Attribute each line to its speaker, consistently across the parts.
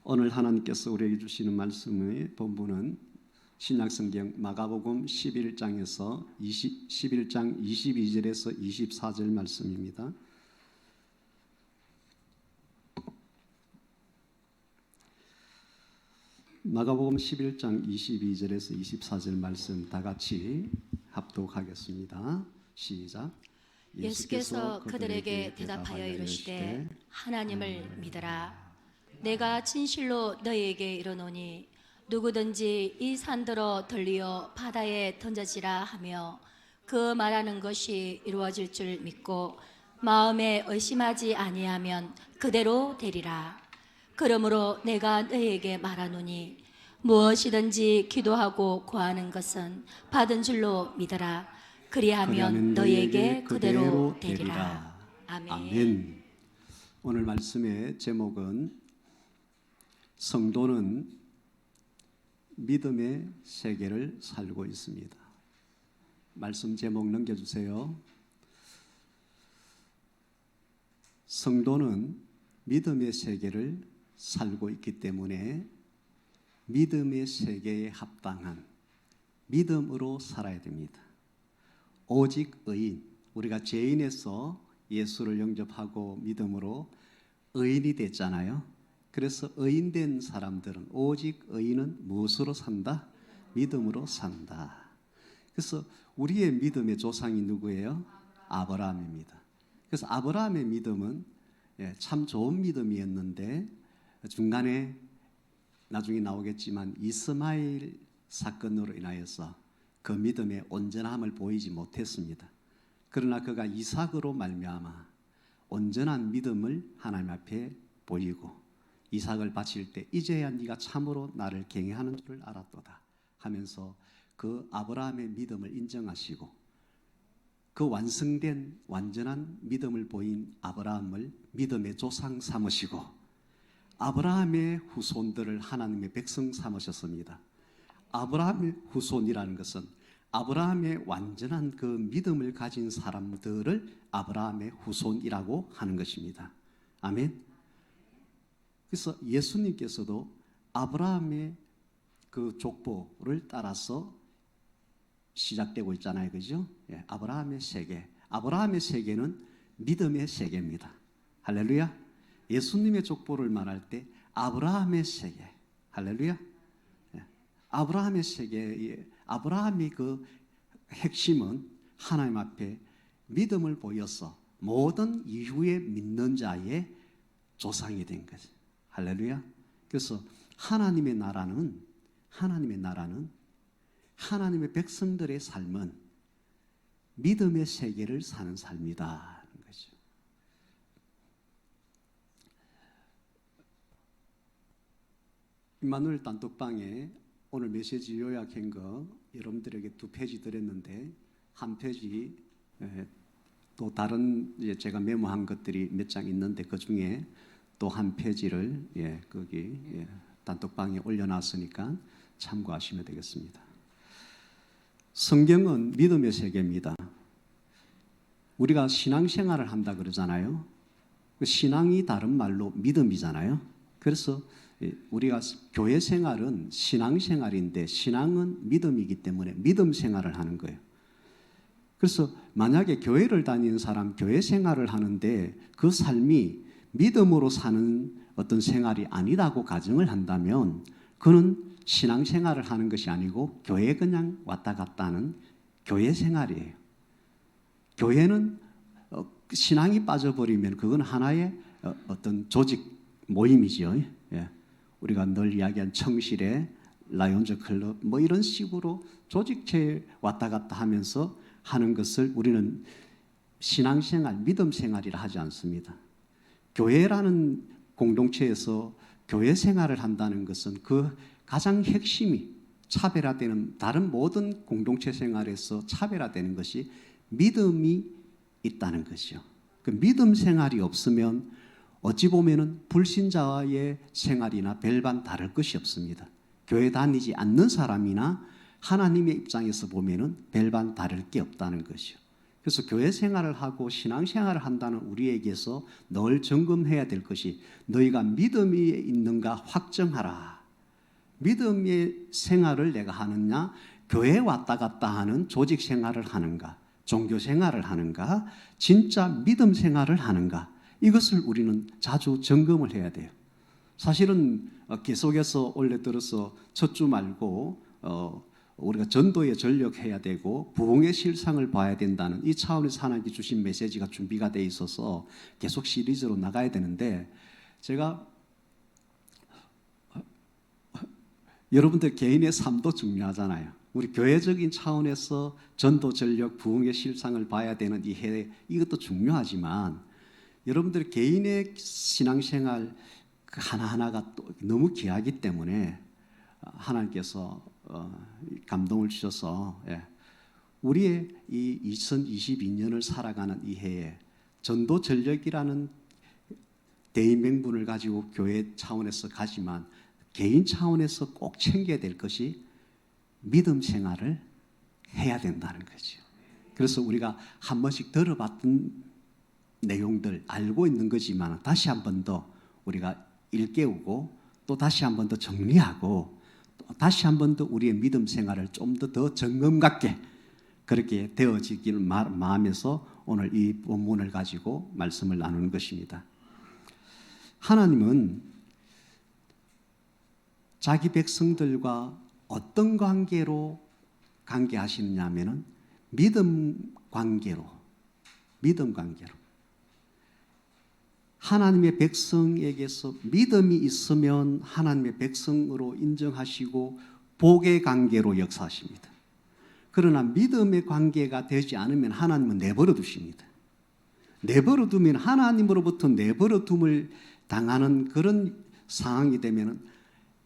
Speaker 1: 오늘 하나님께서 우리에게 주시는 말씀의 본문은 신약성경 마가복음 11장에서 11장 22절에서 24절 말씀입니다. 마가복음 11장 22절에서 24절 말씀 다 같이 합독하겠습니다. 시작.
Speaker 2: 예수께서 그들에게 대답하여 이르시되 하나님을 믿으라. 내가 진실로 너희에게 이르노니 누구든지 이 산더러 들리어 바다에 던져지라 하며 그 말하는 것이 이루어질 줄 믿고 마음에 의심하지 아니하면 그대로 되리라. 그러므로 내가 너희에게 말하노니 무엇이든지 기도하고 구하는 것은 받은 줄로 믿으라. 그리하면 너희에게 그대로 되리라. 아멘.
Speaker 1: 오늘 말씀의 제목은 성도는 믿음의 세계를 살고 있습니다. 말씀 제목 넘겨주세요. 성도는 믿음의 세계를 살고 있기 때문에 믿음의 세계에 합당한 믿음으로 살아야 됩니다. 오직 의인, 우리가 죄인에서 예수를 영접하고 믿음으로 의인이 됐잖아요. 그래서 의인된 사람들은 오직 의인은 무엇으로 산다? 믿음으로 산다. 그래서 우리의 믿음의 조상이 누구예요? 아브라함입니다. 그래서 아브라함의 믿음은 참 좋은 믿음이었는데 중간에 나중에 나오겠지만 이스마엘 사건으로 인하여서 그 믿음의 온전함을 보이지 못했습니다. 그러나 그가 이삭으로 말미암아 온전한 믿음을 하나님 앞에 보이고 이삭을 바칠 때 이제야 네가 참으로 나를 경외하는 줄을 알았도다 하면서 그 아브라함의 믿음을 인정하시고 그 완성된 완전한 믿음을 보인 아브라함을 믿음의 조상 삼으시고 아브라함의 후손들을 하나님의 백성 삼으셨습니다. 아브라함의 후손이라는 것은 아브라함의 완전한 그 믿음을 가진 사람들을 아브라함의 후손이라고 하는 것입니다. 아멘. 그래서 예수님께서도 아브라함의 그 족보를 따라서 시작되고 있잖아요. 그죠? 예, 아브라함의 세계. 아브라함의 세계는 믿음의 세계입니다. 할렐루야. 예수님의 족보를 말할 때 아브라함의 세계. 할렐루야. 예, 아브라함의 세계에 아브라함이 그 핵심은 하나님 앞에 믿음을 보여서 모든 이후에 믿는 자의 조상이 된 거죠. 할렐루야. 그래서 하나님의 나라는 하나님의 백성들의 삶은 믿음의 세계를 사는 삶이다. 거죠. 임마누엘 단톡방에 오늘 메시지 요약한 거 여러분들에게 2페이지 드렸는데 한 페이지 또 다른 제가 메모한 것들이 몇 장 있는데 그 중에 또 한 페이지를 거기 단톡방에 올려놨으니까 참고하시면 되겠습니다. 성경은 믿음의 세계입니다. 우리가 신앙생활을 한다 그러잖아요. 신앙이 다른 말로 믿음이잖아요. 그래서 우리가 교회 생활은 신앙생활인데 신앙은 믿음이기 때문에 믿음 생활을 하는 거예요. 그래서 만약에 교회를 다니는 사람, 교회 생활을 하는데 그 삶이 믿음으로 사는 어떤 생활이 아니라고 가정을 한다면 그는 신앙생활을 하는 것이 아니고 교회에 그냥 왔다 갔다 하는 교회 생활이에요. 교회는 신앙이 빠져버리면 그건 하나의 어떤 조직 모임이죠. 우리가 늘 이야기한 청실회, 라이온즈 클럽 뭐 이런 식으로 조직체에 왔다 갔다 하면서 하는 것을 우리는 신앙생활, 믿음생활이라 하지 않습니다. 교회라는 공동체에서 교회 생활을 한다는 것은 그 가장 핵심이 차별화되는 다른 모든 공동체 생활에서 차별화되는 것이 믿음이 있다는 것이죠. 그 믿음 생활이 없으면 어찌 보면은 불신자의 생활이나 별반 다를 것이 없습니다. 교회 다니지 않는 사람이나 하나님의 입장에서 보면은 별반 다를 게 없다는 것이죠. 그래서 교회 생활을 하고 신앙 생활을 한다는 우리에게서 늘 점검해야 될 것이 너희가 믿음이 있는가 확정하라. 믿음의 생활을 내가 하느냐, 교회에 왔다 갔다 하는 조직 생활을 하는가, 종교 생활을 하는가, 진짜 믿음 생활을 하는가, 이것을 우리는 자주 점검을 해야 돼요. 사실은 계속해서 올해 들어서 첫 주 말고 우리가 전도에 전력해야 되고 부흥의 실상을 봐야 된다는 이 차원에서 하나님께 주신 메시지가 준비가 돼 있어서 계속 시리즈로 나가야 되는데, 제가 여러분들 개인의 삶도 중요하잖아요. 우리 교회적인 차원에서 전도 전력 부흥의 실상을 봐야 되는 이 해, 이것도 중요하지만 여러분들 개인의 신앙생활 그 하나하나가 또 너무 귀하기 때문에 하나님께서 감동을 주셔서 우리의 이 2022년을 살아가는 이 해에 전도 전력이라는 대의명분을 가지고 교회 차원에서 가지만 개인 차원에서 꼭 챙겨야 될 것이 믿음 생활을 해야 된다는 거죠. 그래서 우리가 한 번씩 들어봤던 내용들 알고 있는 거지만 다시 한 번 더 우리가 일깨우고 또 다시 한 번 더 정리하고 또 다시 한 번 더 우리의 믿음 생활을 좀 더 점검 갖게 그렇게 되어지기를 마음에서 오늘 이 본문을 가지고 말씀을 나누는 것입니다. 하나님은 자기 백성들과 어떤 관계로 관계하시느냐 하면은 믿음 관계로 하나님의 백성에게서 믿음이 있으면 하나님의 백성으로 인정하시고 복의 관계로 역사하십니다. 그러나 믿음의 관계가 되지 않으면 하나님은 내버려 두십니다. 내버려 두면 하나님으로부터 내버려 둠을 당하는 그런 상황이 되면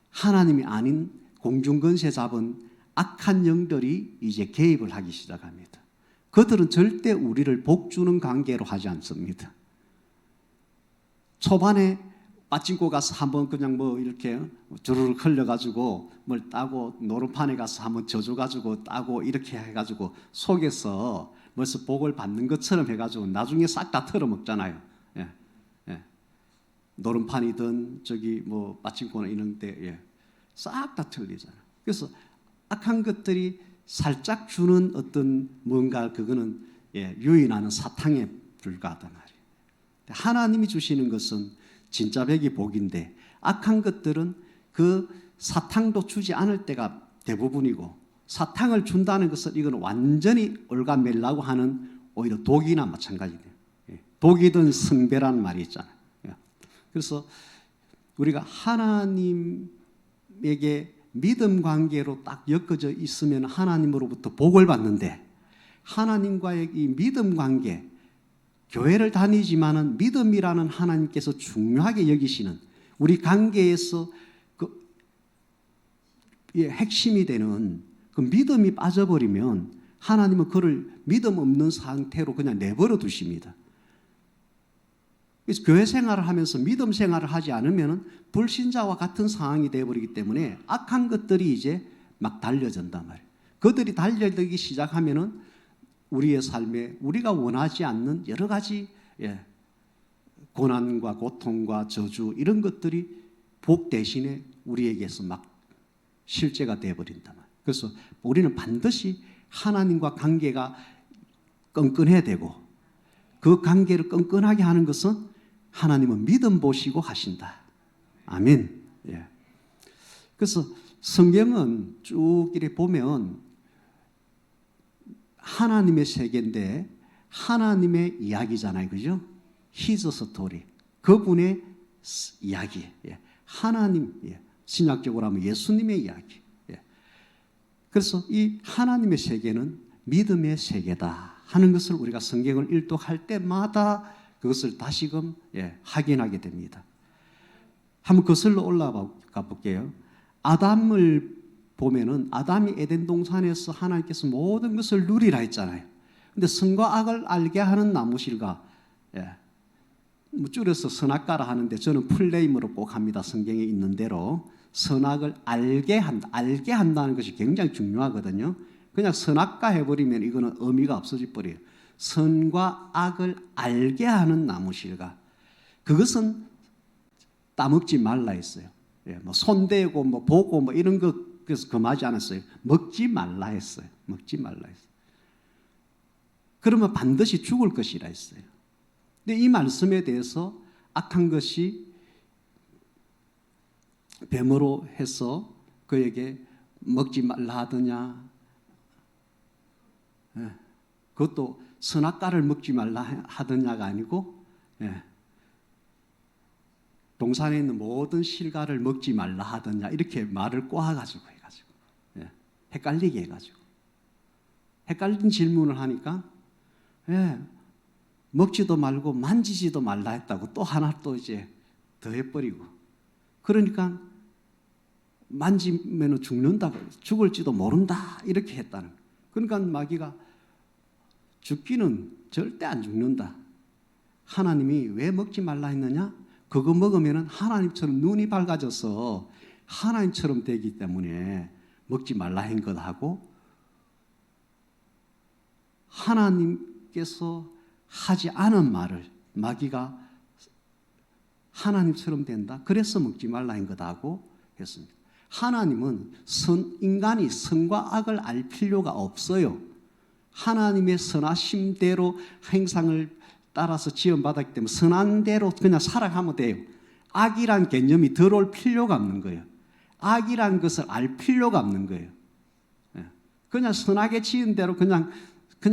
Speaker 1: 하나님이 아닌 공중권세 잡은 악한 영들이 이제 개입을 하기 시작합니다. 그들은 절대 우리를 복주는 관계로 하지 않습니다. 초반에 빠진코 가서 한번 그냥 뭐 이렇게 주르륵 흘려가지고 뭘 따고 노름판에 가서 한번 져줘가지고 따고 이렇게 해가지고 속에서 벌써 복을 받는 것처럼 해가지고 나중에 싹 다 털어먹잖아요. 노름판이든 저기 뭐 빠진코나 이런데 싹 다 틀리잖아요. 그래서 악한 것들이 살짝 주는 어떤 뭔가 그거는 유인하는 사탕에 불과하단 말이에요. 하나님이 주시는 것은 진짜 백이 복인데 악한 것들은 그 사탕도 주지 않을 때가 대부분이고 사탕을 준다는 것은 이건 완전히 올가매려고 하는 오히려 독이나 마찬가지예요. 독이든 성배라는 말이 있잖아요. 그래서 우리가 하나님에게 믿음 관계로 딱 엮어져 있으면 하나님으로부터 복을 받는데 하나님과의 이 믿음 관계, 교회를 다니지만은 믿음이라는 하나님께서 중요하게 여기시는 우리 관계에서 그 핵심이 되는 그 믿음이 빠져버리면 하나님은 그를 믿음 없는 상태로 그냥 내버려 두십니다. 그래서 교회 생활을 하면서 믿음 생활을 하지 않으면 불신자와 같은 상황이 되어버리기 때문에 악한 것들이 이제 막 달려진단 말이에요. 그들이 달려들기 시작하면은 우리의 삶에 우리가 원하지 않는 여러 가지 고난과 고통과 저주 이런 것들이 복 대신에 우리에게서 막 실제가 되어버린단 말이에요. 그래서 우리는 반드시 하나님과 관계가 끈끈해야 되고 그 관계를 끈끈하게 하는 것은 하나님은 믿음 보시고 하신다. 아멘. 그래서 성경은 쭉 이렇게 보면 하나님의 세계인데 하나님의 이야기잖아요. 그죠? His story. 그분의 이야기. 하나님, 신약적으로 하면 예수님의 이야기. 그래서 이 하나님의 세계는 믿음의 세계다 하는 것을 우리가 성경을 일독할 때마다 그것을 다시금 확인하게 됩니다. 한번 거슬러 올라가 볼게요. 아담을 보면은 아담이 에덴 동산에서 하나님께서 모든 것을 누리라 했잖아요. 근데 선과 악을 알게 하는 나무실과 뭐 줄여서 선악과라 하는데 저는 풀네임으로 꼭 합니다. 성경에 있는 대로 선악을 알게 한다는 것이 굉장히 중요하거든요. 그냥 선악과 해버리면 이거는 의미가 없어져 버려요. 선과 악을 알게 하는 나무실과 그것은 따먹지 말라 했어요. 예, 뭐 손대고 뭐 보고 뭐 이런 거 그래서 금하지 않았어요. 먹지 말라 했어요. 먹지 말라 했어요. 그러면 반드시 죽을 것이라 했어요. 근데 이 말씀에 대해서 악한 것이 뱀으로 해서 그에게 먹지 말라 하더냐. 예, 그것도 선악과를 먹지 말라 하더냐가 아니고 예, 동산에 있는 모든 실과를 먹지 말라 하더냐 이렇게 말을 꼬아가지고 해가지고 예, 헷갈리게 해가지고 헷갈린 질문을 하니까 예, 먹지도 말고 만지지도 말라 했다고 또 하나 또 이제 더 해버리고 그러니까 만지면 죽는다 죽을지도 모른다 이렇게 했다는 그러니까 마귀가 죽기는 절대 안 죽는다. 하나님이 왜 먹지 말라 했느냐? 그거 먹으면 하나님처럼 눈이 밝아져서 하나님처럼 되기 때문에 먹지 말라 한 것하고 하나님께서 하지 않은 말을 마귀가 하나님처럼 된다. 그래서 먹지 말라 한 것하고 했습니다. 하나님은 인간이 선과 악을 알 필요가 없어요. 하나님의 선하심대로 행상을 따라서 지원받았기 때문에 선한 대로 그냥 살아가면 돼요. 악이란 개념이 들어올 필요가 없는 거예요. 악이란 것을 알 필요가 없는 거예요. 그냥 선하게 지은 대로 그냥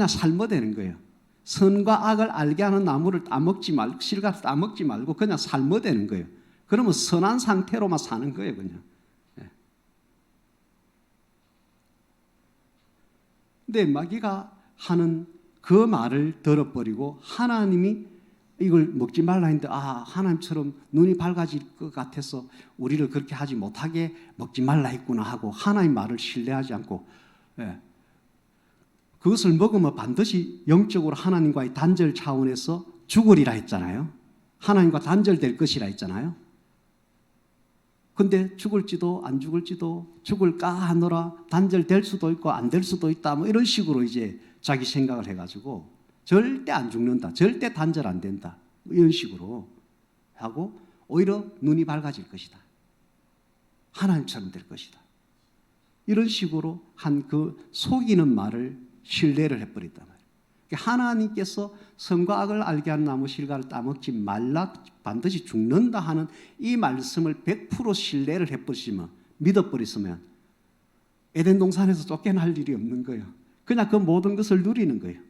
Speaker 1: 살면 되는 거예요. 선과 악을 알게 하는 나무를 따먹지 말고 실과를 따먹지 말고 그냥 살면 되는 거예요. 그러면 선한 상태로만 사는 거예요, 그냥. 근데 마귀가 하는 그 말을 들어버리고 하나님이 이걸 먹지 말라 했는데 하나님처럼 눈이 밝아질 것 같아서 우리를 그렇게 하지 못하게 먹지 말라 했구나 하고 하나님 말을 신뢰하지 않고 그것을 먹으면 반드시 영적으로 하나님과의 단절 차원에서 죽으리라 했잖아요. 하나님과 단절될 것이라 했잖아요. 근데 죽을지도 안 죽을지도 죽을까 하노라 단절될 수도 있고 안 될 수도 있다 뭐 이런 식으로 이제 자기 생각을 해가지고 절대 안 죽는다 절대 단절 안 된다 이런 식으로 하고 오히려 눈이 밝아질 것이다 하나님처럼 될 것이다 이런 식으로 한 그 속이는 말을 신뢰를 해버렸단 말이에요. 하나님께서 선과 악을 알게 하는 나무 실과를 따먹지 말라 반드시 죽는다 하는 이 말씀을 100% 신뢰를 해버리시면 믿어버리시면 에덴 동산에서 쫓겨날 일이 없는 거예요. 그냥 그 모든 것을 누리는 거예요.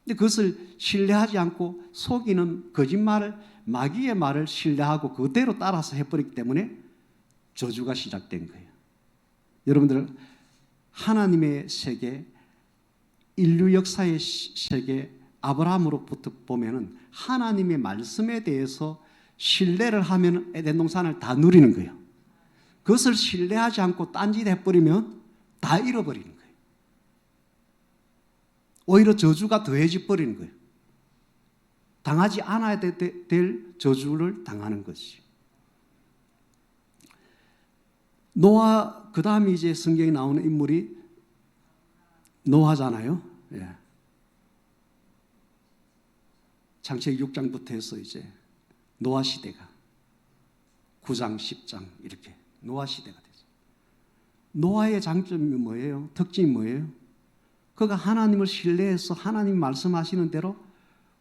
Speaker 1: 근데 그것을 신뢰하지 않고 속이는 거짓말을 마귀의 말을 신뢰하고 그대로 따라서 해버리기 때문에 저주가 시작된 거예요. 여러분들 하나님의 세계 인류 역사의 세계 아브라함으로부터 보면은 하나님의 말씀에 대해서 신뢰를 하면 에덴 동산을 다 누리는 거예요. 그것을 신뢰하지 않고 딴짓해버리면 다 잃어버리는 거예요. 오히려 저주가 더해져 버리는 거예요. 당하지 않아야 될 저주를 당하는 것이. 노아 그 다음에 이제 성경에 나오는 인물이 노아잖아요. 예. 창세기 6장부터 해서 이제 노아 시대가 9장, 10장 이렇게 노아 시대가 되죠. 노아의 장점이 뭐예요? 특징이 뭐예요? 그가 하나님을 신뢰해서 하나님 말씀하시는 대로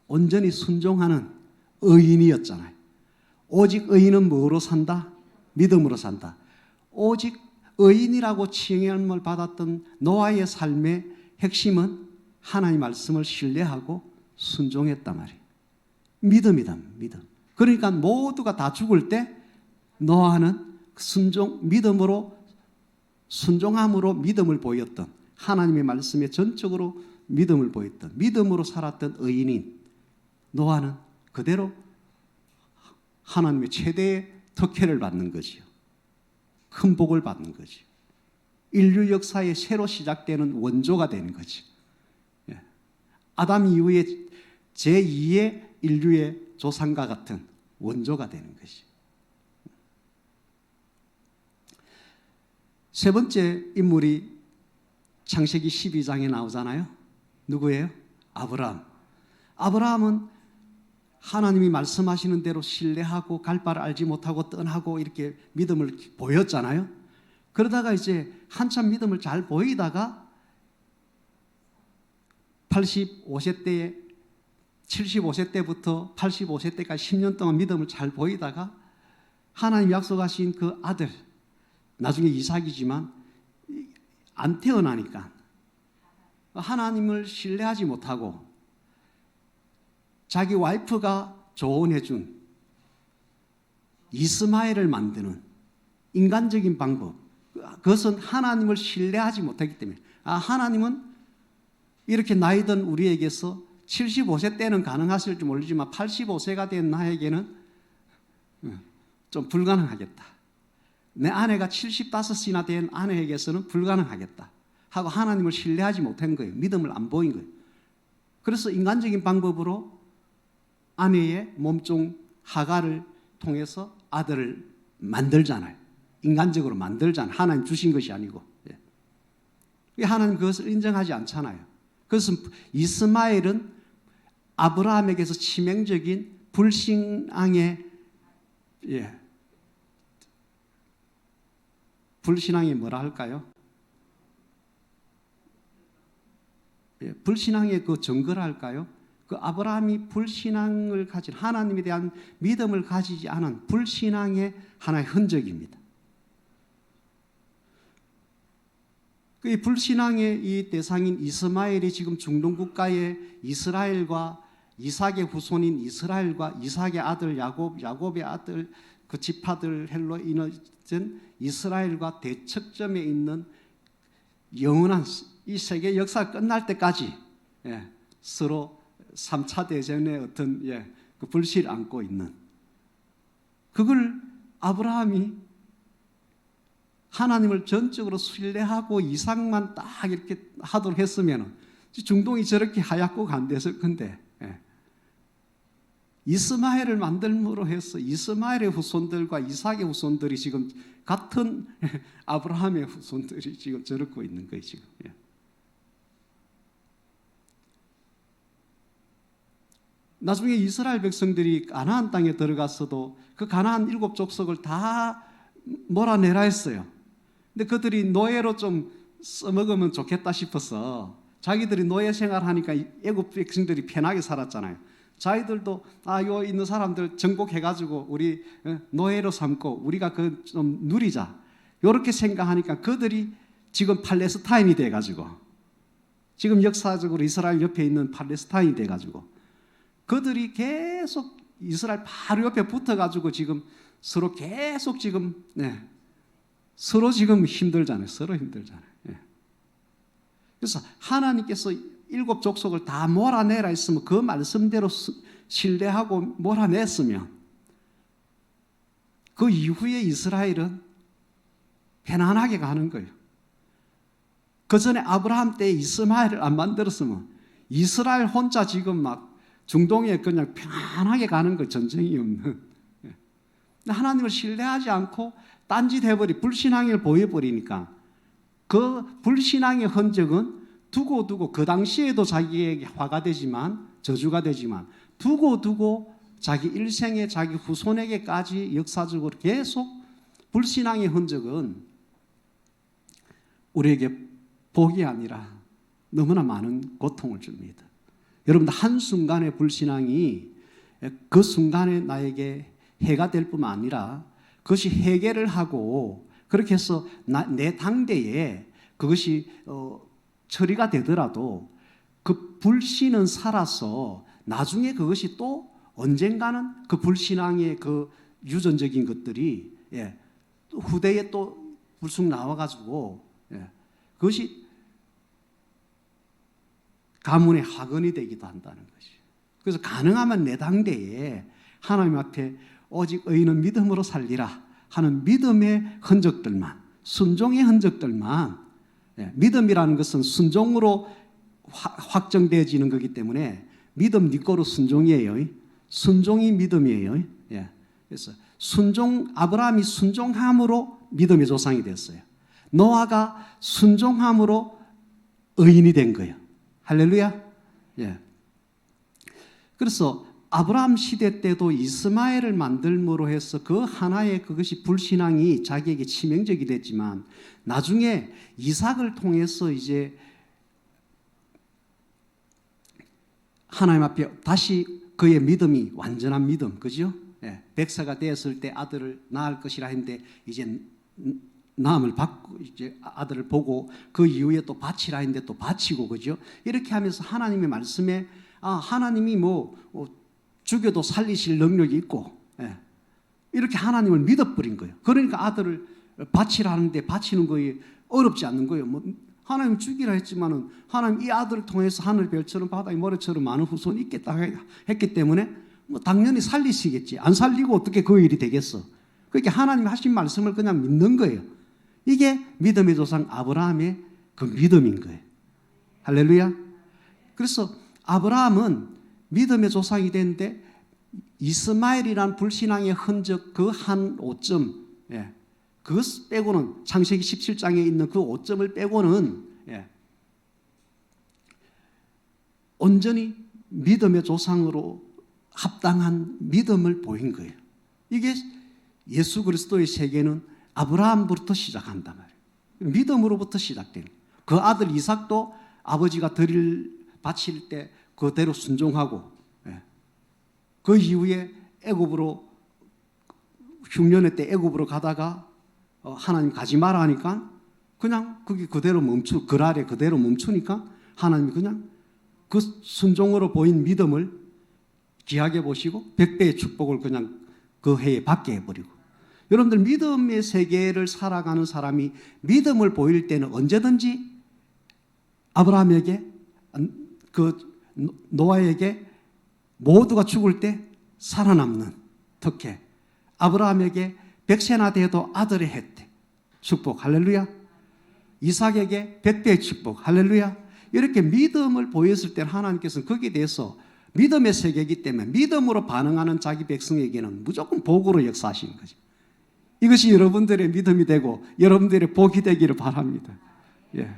Speaker 1: 온전히 순종하는 의인이었잖아요. 오직 의인은 뭐로 산다? 믿음으로 산다. 오직 의인이라고 칭함을 받았던 노아의 삶의 핵심은 하나님 말씀을 신뢰하고 순종했단 말이에요. 믿음이다, 믿음. 그러니까 모두가 다 죽을 때 노아는 믿음으로 순종함으로 믿음을 보였던 하나님의 말씀에 전적으로 믿음을 보였던 믿음으로 살았던 의인인 노아는 그대로 하나님의 최대의 특혜를 받는 거지요. 큰 복을 받는 거지. 인류 역사에 새로 시작되는 원조가 되는 거지. 아담 이후에 제2의 인류의 조상과 같은 원조가 되는 것이. 세 번째 인물이 창세기 12장에 나오잖아요. 누구예요? 아브라함은 하나님이 말씀하시는 대로 신뢰하고 갈 바를 알지 못하고 떠나고 이렇게 믿음을 보였잖아요. 그러다가 이제 한참 믿음을 잘 보이다가 85세 때에 75세 때부터 85세 때까지 10년 동안 믿음을 잘 보이다가 하나님 약속하신 그 아들, 나중에 이삭이지만 안 태어나니까 하나님을 신뢰하지 못하고 자기 와이프가 조언해준 이스마엘을 만드는 인간적인 방법, 그것은 하나님을 신뢰하지 못했기 때문에, 하나님은 이렇게 나이 든 우리에게서 75세 때는 가능하실지 모르지만 85세가 된 나에게는 좀 불가능하겠다. 내 아내가 75이나 된 아내에게서는 불가능하겠다 하고 하나님을 신뢰하지 못한 거예요. 믿음을 안 보인 거예요. 그래서 인간적인 방법으로 아내의 몸종 하가를 통해서 아들을 만들잖아요. 인간적으로 만들잖아요. 하나님 주신 것이 아니고. 하나님 그것을 인정하지 않잖아요. 그래서 이스마엘은 아브라함에게서 치명적인 불신앙의 불신앙이 뭐라 할까요? 불신앙의 그 증거라 할까요? 그 아브라함이 불신앙을 가진, 하나님에 대한 믿음을 가지지 않은 불신앙의 하나의 흔적입니다. 그 불신앙의 이 대상인 이스마엘이 지금 중동 국가의 이스라엘과 이삭의 후손인 이스라엘과 이삭의 아들 야곱의 아들 그 지파들 헬로 이어진 이스라엘과 대척점에 있는 영원한 이 세계 역사가 끝날 때까지 서로 3차 대전의 어떤 그 불씨를 안고 있는, 그걸 아브라함이 하나님을 전적으로 신뢰하고 이삭만 딱 이렇게 하도록 했으면 중동이 저렇게 하얗고 간댔을 건데, 이스마엘을 만들므로 해서 이스마엘의 후손들과 이삭의 후손들이 지금 같은 아브라함의 후손들이 지금 저렇고 있는 거예요. 지금. 나중에 이스라엘 백성들이 가나안 땅에 들어갔어도 그 가나안 7 족속을 다 몰아내라 했어요. 근데 그들이 노예로 좀 써먹으면 좋겠다 싶어서 자기들이 노예 생활하니까 애굽 백성들이 편하게 살았잖아요. 자기들도 요 있는 사람들 정복해가지고 우리 노예로 삼고 우리가 그 좀 누리자 이렇게 생각하니까 그들이 지금 팔레스타인이 돼가지고 지금 역사적으로 이스라엘 옆에 있는 팔레스타인이 돼가지고 그들이 계속 이스라엘 바로 옆에 붙어가지고 지금 서로 계속 지금 서로 지금 힘들잖아요. 서로 힘들잖아요. 그래서 하나님께서 7 족속을 다 몰아내라 했으면 그 말씀대로 신뢰하고 몰아냈으면 그 이후에 이스라엘은 편안하게 가는 거예요. 그 전에 아브라함 때 이스마엘을 안 만들었으면 이스라엘 혼자 지금 막 중동에 그냥 편안하게 가는 거, 전쟁이 없는. 하나님을 신뢰하지 않고 딴짓해버리 불신앙을 보여버리니까 그 불신앙의 흔적은 두고 그 당시에도 자기에게 화가 되지만 저주가 되지만 두고 자기 일생에 자기 후손에게까지 역사적으로 계속 불신앙의 흔적은 우리에게 복이 아니라 너무나 많은 고통을 줍니다. 여러분들 한순간의 불신앙이 그 순간에 나에게 해가 될 뿐만 아니라 그것이 해결을 하고 그렇게 해서 내 당대에 그것이 처리가 되더라도 그 불신은 살아서 나중에 그것이 또 언젠가는 그 불신앙의 그 유전적인 것들이 후대에 또 불쑥 나와가지고 그것이 가문의 학원이 되기도 한다는 것이죠. 그래서 가능하면 내 당대에 하나님 앞에 오직 의인은 믿음으로 살리라 하는 믿음의 흔적들만, 순종의 흔적들만, 믿음이라는 것은 순종으로 확정되어지는 거기 때문에 믿음 니꼬로 순종이에요. 순종이 믿음이에요. 그래서 아브라함이 순종함으로 믿음의 조상이 됐어요. 노아가 순종함으로 의인이 된 거예요. 할렐루야. 그래서 아브라함 시대 때도 이스마엘을 만들므로 해서 그 하나의 그것이 불신앙이 자기에게 치명적이 됐지만 나중에 이삭을 통해서 이제 하나님 앞에 다시 그의 믿음이 완전한 믿음, 그죠? 예, 백세가 되었을 때 아들을 낳을 것이라 했는데 이제 낳음을 받고 이제 아들을 보고 그 이후에 또 바치라 했는데 또 바치고, 그죠? 이렇게 하면서 하나님의 말씀에 하나님이 뭐 죽여도 살리실 능력이 있고, 예, 이렇게 하나님을 믿어버린 거예요. 그러니까 아들을 바치라 하는데 바치는 거에 어렵지 않는 거예요. 뭐 하나님 죽이라 했지만은 하나님 이 아들을 통해서 하늘 별처럼 바다의 모래처럼 많은 후손이 있겠다 했기 때문에 뭐 당연히 살리시겠지. 안 살리고 어떻게 그 일이 되겠어? 그렇게 하나님이 하신 말씀을 그냥 믿는 거예요. 이게 믿음의 조상 아브라함의 그 믿음인 거예요. 할렐루야. 그래서 아브라함은 믿음의 조상이 됐는데 이스마엘이란 불신앙의 흔적 그 한 오점, 예, 그것 빼고는 창세기 17장에 있는 그 오점을 빼고는, 예, 온전히 믿음의 조상으로 합당한 믿음을 보인 거예요. 이게 예수 그리스도의 세계는 아브라함부터 시작한단 말이에요. 믿음으로부터 시작된 거예요. 그 아들 이삭도 아버지가 바칠 때 그대로 순종하고, 예, 그 이후에 애굽으로 흉년의 때 애굽으로 가다가 하나님 가지 마라 하니까 그냥 거기 그대로 그 아래 그대로 멈추니까 하나님이 그냥 그 순종으로 보인 믿음을 귀하게 보시고 100배의 축복을 그냥 그 해에 받게 해버리고. 여러분들 믿음의 세계를 살아가는 사람이 믿음을 보일 때는 언제든지 아브라함에게 그 노아에게 모두가 죽을 때 살아남는 특혜, 아브라함에게 100세나 돼도 아들의 혜택, 축복, 할렐루야. 이삭에게 100배의 축복, 할렐루야. 이렇게 믿음을 보였을 때 하나님께서는 거기에 대해서 믿음의 세계이기 때문에 믿음으로 반응하는 자기 백성에게는 무조건 복으로 역사하시는 거죠. 이것이 여러분들의 믿음이 되고 여러분들의 복이 되기를 바랍니다. 예.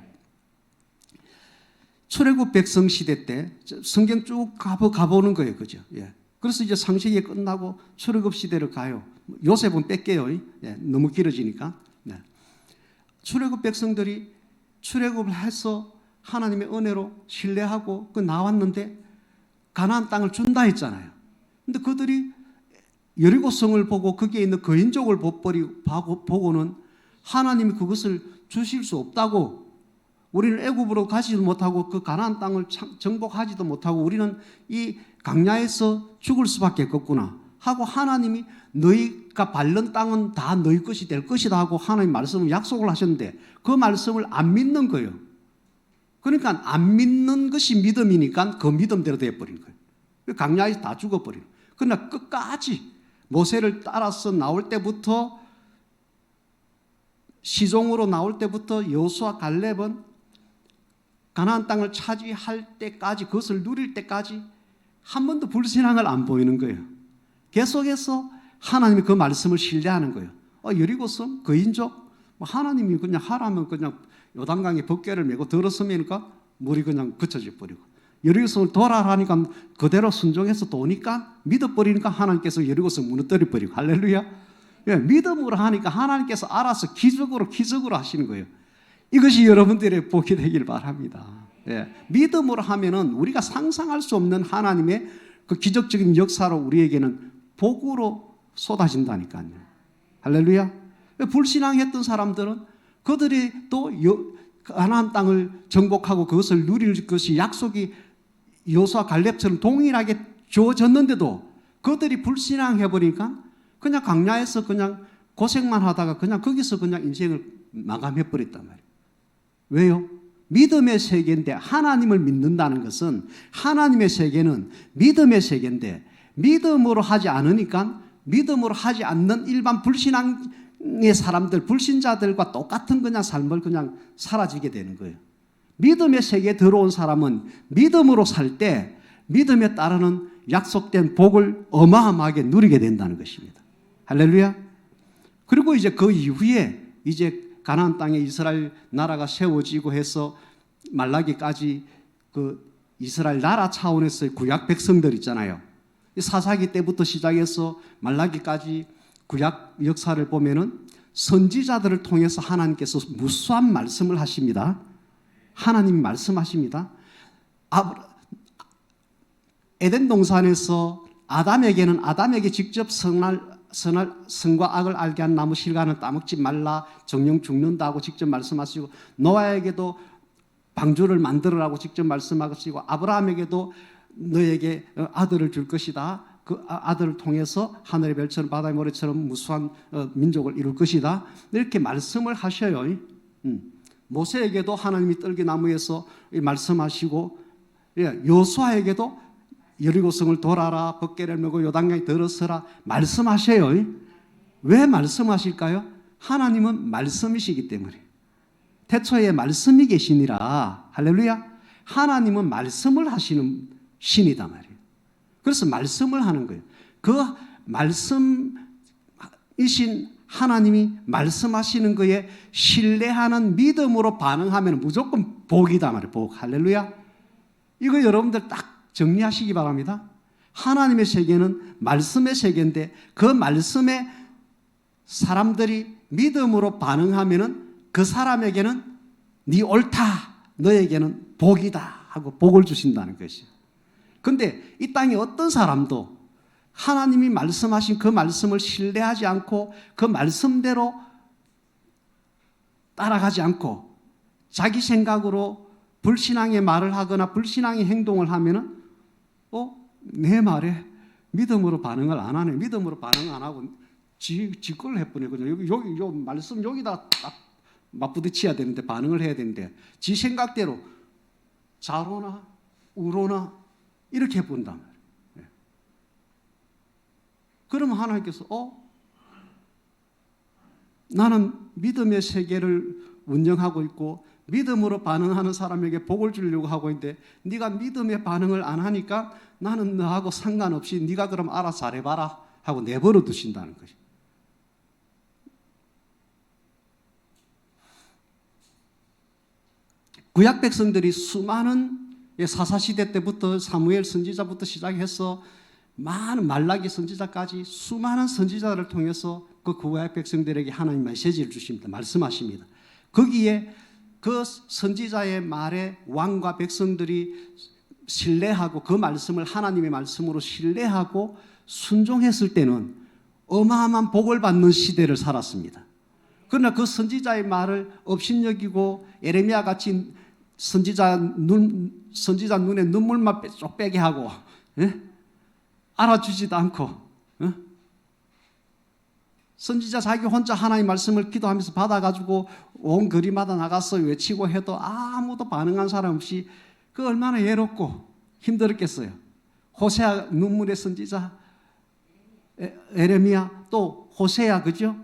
Speaker 1: 출애굽 백성 시대 때 성경 쭉 가보는 거예요, 그죠? 예. 그래서 이제 창세기 끝나고 출애굽 시대를 가요. 요셉은 뺄게요. 예. 너무 길어지니까. 네. 출애굽 백성들이 출애굽을 해서 하나님의 은혜로 신뢰하고 그 나왔는데 가나안 땅을 준다 했잖아요. 근데 그들이 여리고성을 보고 거기에 있는 거인족을 보고는 하나님이 그것을 주실 수 없다고, 우리는 애굽으로 가지도 못하고 그 가나안 땅을 정복하지도 못하고 우리는 이 광야에서 죽을 수밖에 없구나 하고 하나님이 너희가 밟는 땅은 다 너희 것이 될 것이다 하고 하나님 말씀을 약속을 하셨는데 그 말씀을 안 믿는 거예요. 그러니까 안 믿는 것이 믿음이니까 그 믿음대로 되어버린 거예요. 광야에서 다 죽어버린 거예요. 그러나 끝까지 모세를 따라서 나올 때부터 시종으로 나올 때부터 여호수아 갈렙은 가나안 땅을 차지할 때까지, 그것을 누릴 때까지 한 번도 불신앙을 안 보이는 거예요. 계속해서 하나님이 그 말씀을 신뢰하는 거예요. 여리고성 거인족 하나님이 그냥 하라면 그냥 요단강에 법궤를 메고 들어서니까 물이 그냥 그쳐져 버리고, 여리고성을 돌아라니까 그대로 순종해서 도니까 믿어버리니까 하나님께서 여리고성 무너뜨려 버리고, 할렐루야. 예, 믿음으로 하니까 하나님께서 알아서 기적으로 하시는 거예요. 이것이 여러분들의 복이 되길 바랍니다. 예, 믿음으로 하면은 우리가 상상할 수 없는 하나님의 그 기적적인 역사로 우리에게는 복으로 쏟아진다니까요. 할렐루야. 불신앙했던 사람들은 그들이 또 가나안 땅을 정복하고 그것을 누릴 것이 약속이 여호수아 갈렙처럼 동일하게 주어졌는데도 그들이 불신앙해버리니까 그냥 광야에서 그냥 고생만 하다가 그냥 거기서 그냥 인생을 마감해버렸단 말이에요. 왜요? 믿음의 세계인데, 하나님을 믿는다는 것은, 하나님의 세계는 믿음의 세계인데 믿음으로 하지 않으니까 믿음으로 하지 않는 일반 불신앙의 사람들, 불신자들과 똑같은 그냥 삶을 그냥 사라지게 되는 거예요. 믿음의 세계에 들어온 사람은 믿음으로 살 때 믿음에 따르는 약속된 복을 어마어마하게 누리게 된다는 것입니다. 할렐루야. 그리고 이제 그 이후에 이제 가나안 땅에 이스라엘 나라가 세워지고 해서 말라기까지 그 이스라엘 나라 차원에서의 구약 백성들 있잖아요. 사사기 때부터 시작해서 말라기까지 구약 역사를 보면은 선지자들을 통해서 하나님께서 무수한 말씀을 하십니다. 하나님이 말씀하십니다. 에덴 동산에서 아담에게 직접 선과 악을 알게 한 나무 실과는 따먹지 말라, 정령 죽는다고 직접 말씀하시고, 노아에게도 방주를 만들으라고 직접 말씀하시고, 아브라함에게도 너에게 아들을 줄 것이다. 그 아들을 통해서 하늘의 별처럼 바다의 모래처럼 무수한 민족을 이룰 것이다. 이렇게 말씀을 하셔요. 모세에게도 하나님이 떨기나무에서 말씀하시고, 여호수아에게도 여리고성을 돌아라, 벗개를 메고 요단강에 들어서라 말씀하셔요. 왜 말씀하실까요? 하나님은 말씀이시기 때문에. 태초에 말씀이 계시니라. 할렐루야. 하나님은 말씀을 하시는 신이다 말이에요. 그래서 말씀을 하는 거예요. 그 말씀이신 하나님이 말씀하시는 거에 신뢰하는 믿음으로 반응하면 무조건 복이다 말이에요. 복. 할렐루야. 이거 여러분들 딱 정리하시기 바랍니다. 하나님의 세계는 말씀의 세계인데 그 말씀에 사람들이 믿음으로 반응하면은 그 사람에게는 네 옳다, 너에게는 복이다 하고 복을 주신다는 것이에요. 근데 이 땅에 어떤 사람도 하나님이 말씀하신 그 말씀을 신뢰하지 않고 그 말씀대로 따라가지 않고 자기 생각으로 불신앙의 말을 하거나 불신앙의 행동을 하면은 내 말에 믿음으로 반응을 안 하네. 믿음으로 반응 안 하고 지 걸 해보네. 여기 말씀 여기다 딱 맞부딪혀야 되는데 반응을 해야 되는데 지 생각대로 좌로나 우로나 이렇게 본단 말이에요. 그러면 하나님께서 나는 믿음의 세계를 운영하고 있고 믿음으로 반응하는 사람에게 복을 주려고 하고 있는데 네가 믿음의 반응을 안 하니까 나는 너하고 상관없이 네가 그럼 알아서 잘해봐라 하고 내버려 두신다는 거죠. 구약 백성들이 수많은 사사시대 때부터 사무엘 선지자부터 시작해서 많은 말라기 선지자까지 수많은 선지자들을 통해서 그 구약 백성들에게 하나님 메시지를 주십니다. 말씀하십니다. 거기에 그 선지자의 말에 왕과 백성들이 신뢰하고 그 말씀을 하나님의 말씀으로 신뢰하고 순종했을 때는 어마어마한 복을 받는 시대를 살았습니다. 그러나 그 선지자의 말을 업신여기고 에레미야 같이 선지자 눈에 눈물만 쪽 빼게 하고 알아주지도 않고 선지자 자기 혼자 하나님 말씀을 기도하면서 받아가지고 온 거리마다 나가서 외치고 해도 아무도 반응한 사람 없이 그 얼마나 외롭고 힘들었겠어요. 호세아 눈물의 선지자 에레미야 또 호세아 그죠?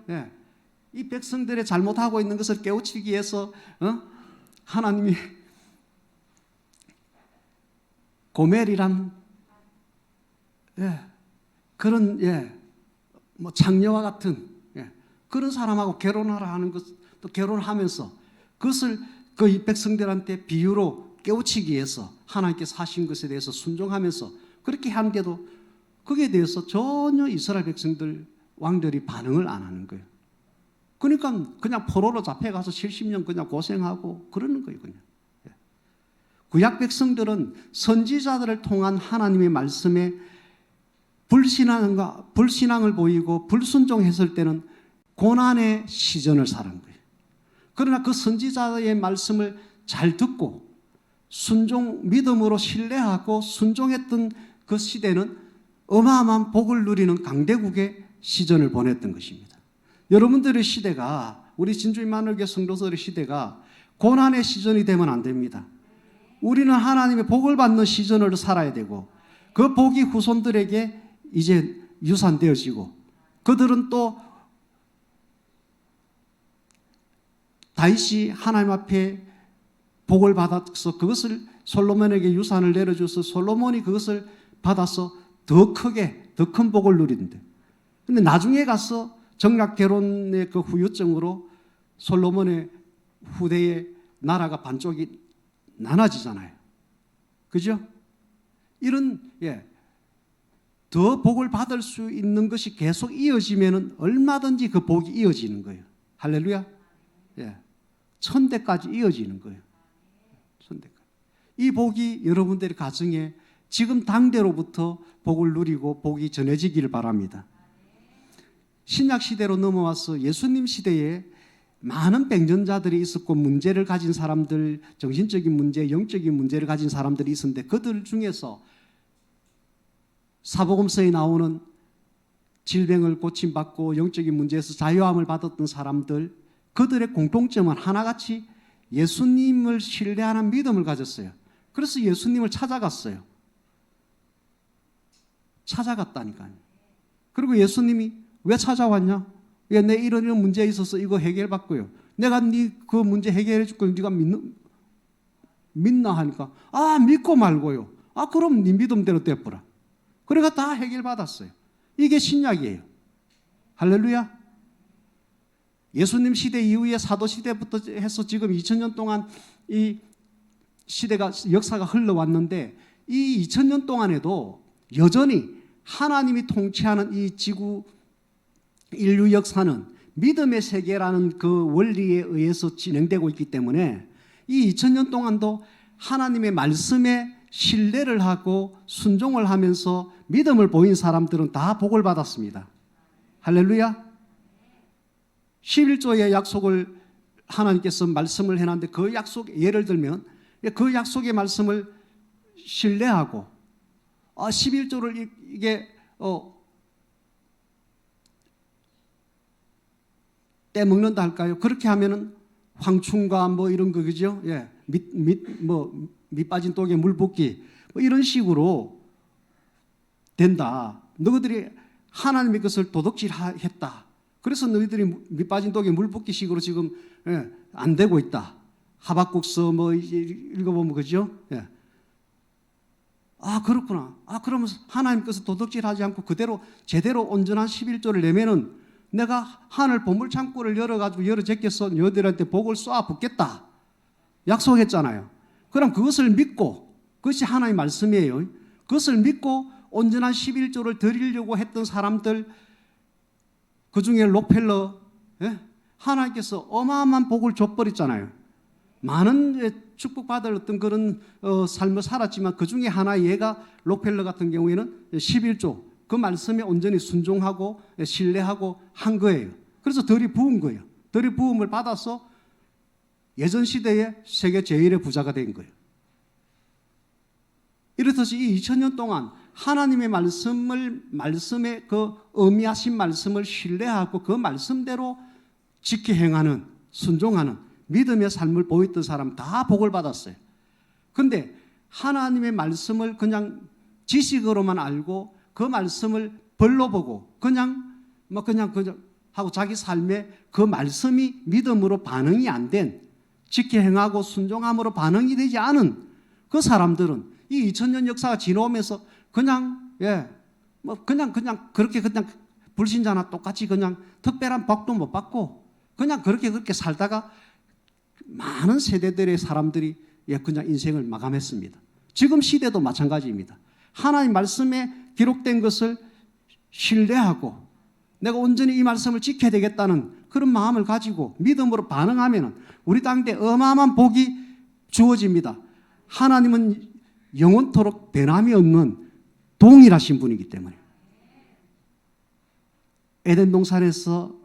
Speaker 1: 이 백성들의 잘못하고 있는 것을 깨우치기 위해서 하나님이 고멜이란 그런 뭐 장녀와 같은 그런 사람하고 결혼하라 하는 것, 또 결혼하면서 그것을 그 이 백성들한테 비유로 깨우치기 위해서 하나님께서 하신 것에 대해서 순종하면서 그렇게 하는데도 거기에 대해서 전혀 이스라엘 백성들 왕들이 반응을 안 하는 거예요. 그러니까 그냥 포로로 잡혀가서 70년 그냥 고생하고 그러는 거예요. 그냥. 구약 백성들은 선지자들을 통한 하나님의 말씀에 불신앙을 보이고 불순종했을 때는 고난의 시전을 살은 거예요. 그러나 그 선지자의 말씀을 잘 듣고 믿음으로 신뢰하고 순종했던 그 시대는 어마어마한 복을 누리는 강대국의 시전을 보냈던 것입니다. 여러분들의 시대가 우리 진주임마누엘교회 성도들의 시대가 고난의 시전이 되면 안 됩니다. 우리는 하나님의 복을 받는 시전으로 살아야 되고 그 복이 후손들에게 이제 유산되어지고 그들은 또 다윗이 하나님 앞에 복을 받아서 그것을 솔로몬에게 유산을 내려줘서 솔로몬이 그것을 받아서 더 큰 복을 누리는데 근데 나중에 가서 정략 결혼의 그 후유증으로 솔로몬의 후대의 나라가 반쪽이 나눠지잖아요. 그죠? 이런 더 복을 받을 수 있는 것이 계속 이어지면은 얼마든지 그 복이 이어지는 거예요. 할렐루야. 천대까지 이어지는 거예요. 천대까지. 이 복이 여러분들의 가정에 지금 당대로부터 복을 누리고 복이 전해지기를 바랍니다. 신약 시대로 넘어와서 예수님 시대에 많은 병전자들이 있었고 문제를 가진 사람들, 정신적인 문제, 영적인 문제를 가진 사람들이 있었는데 그들 중에서 사복음서에 나오는 질병을 고침받고 영적인 문제에서 자유함을 받았던 사람들, 그들의 공통점은 하나같이 예수님을 신뢰하는 믿음을 가졌어요. 그래서 예수님을 찾아갔어요. 찾아갔다니까요. 그리고 예수님이 왜 찾아왔냐? 내 이런 문제에 있어서 이거 해결받고요. 내가 네 그 문제 해결해 줄 걸 네가 믿나 하니까 믿고 말고요. 그럼 네 믿음대로 되어보라. 그래가 다 해결받았어요. 이게 신약이에요. 할렐루야. 예수님 시대 이후에 사도 시대부터 해서 지금 2000년 동안 이 시대가 역사가 흘러왔는데 이 2000년 동안에도 여전히 하나님이 통치하는 이 지구 인류 역사는 믿음의 세계라는 그 원리에 의해서 진행되고 있기 때문에 이 2000년 동안도 하나님의 말씀에 신뢰를 하고 순종을 하면서 믿음을 보인 사람들은 다 복을 받았습니다. 할렐루야. 11조의 약속을 하나님께서 말씀을 해놨는데 그 약속, 예를 들면 그 약속의 말씀을 신뢰하고 11조를 이게 떼먹는다 할까요? 그렇게 하면은 황충과 뭐 이런 거 그죠? 밑 빠진 독에 물 붓기 뭐 이런 식으로 된다. 너희들이 하나님의 것을 도둑질했다. 그래서 너희들이 밑 빠진 독에 물 붓기 식으로 지금 안 되고 있다. 하박국서 뭐 읽어보면 그죠? 그렇구나. 그러면 하나님 것을 도둑질하지 않고 그대로 제대로 온전한 11조를 내면은 내가 하늘 보물 창고를 열어가지고 제껴서 너희들한테 복을 쏘아 붓겠다. 약속했잖아요. 그럼 그것을 믿고, 그것이 하나님의 말씀이에요. 그것을 믿고 온전한 11조를 드리려고 했던 사람들, 그 중에 록펠러, 하나님께서 어마어마한 복을 줘버렸잖아요. 많은 축복받을 어떤 그런 삶을 살았지만 그 중에 하나 얘가 록펠러 같은 경우에는 11조, 그 말씀에 온전히 순종하고 신뢰하고 한 거예요. 그래서 덜이 부은 거예요. 덜이 부음을 받아서 예전 시대에 세계 제1의 부자가 된 거예요. 이렇듯이 이 2000년 동안 하나님의 말씀의 그 의미하신 말씀을 신뢰하고 그 말씀대로 지켜 행하는, 순종하는 믿음의 삶을 보였던 사람 다 복을 받았어요. 그런데 하나님의 말씀을 그냥 지식으로만 알고 그 말씀을 벌로 보고 그냥 하고 자기 삶에 그 말씀이 믿음으로 반응이 안 된, 지켜 행하고 순종함으로 반응이 되지 않은 그 사람들은 이 2000년 역사가 지나오면서 그냥 그렇게 불신자나 똑같이 그냥 특별한 복도 못 받고 그냥 그렇게 살다가 많은 세대들의 사람들이 그냥 인생을 마감했습니다. 지금 시대도 마찬가지입니다. 하나님 말씀에 기록된 것을 신뢰하고 내가 온전히 이 말씀을 지켜야 되겠다는 그런 마음을 가지고 믿음으로 반응하면 우리 땅에 어마어마한 복이 주어집니다. 하나님은 영원토록 변함이 없는 동일하신 분이기 때문에 에덴 동산에서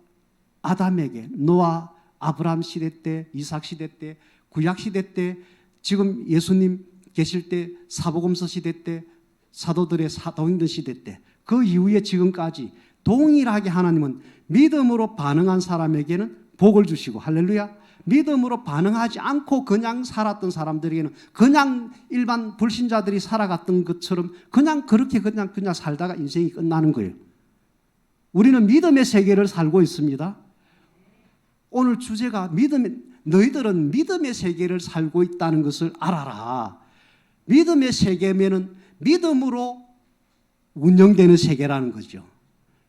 Speaker 1: 아담에게 노아, 아브라함 시대 때, 이삭 시대 때, 구약 시대 때, 지금 예수님 계실 때, 사복음서 시대 때, 사도들의 사도인들 시대 때, 그 이후에 지금까지 동일하게 하나님은 믿음으로 반응한 사람에게는 복을 주시고, 할렐루야. 믿음으로 반응하지 않고 그냥 살았던 사람들에게는 그냥 일반 불신자들이 살아갔던 것처럼 그냥 그렇게 그냥 살다가 인생이 끝나는 거예요. 우리는 믿음의 세계를 살고 있습니다. 오늘 주제가 너희들은 믿음의 세계를 살고 있다는 것을 알아라. 믿음의 세계면은 믿음으로 운영되는 세계라는 거죠.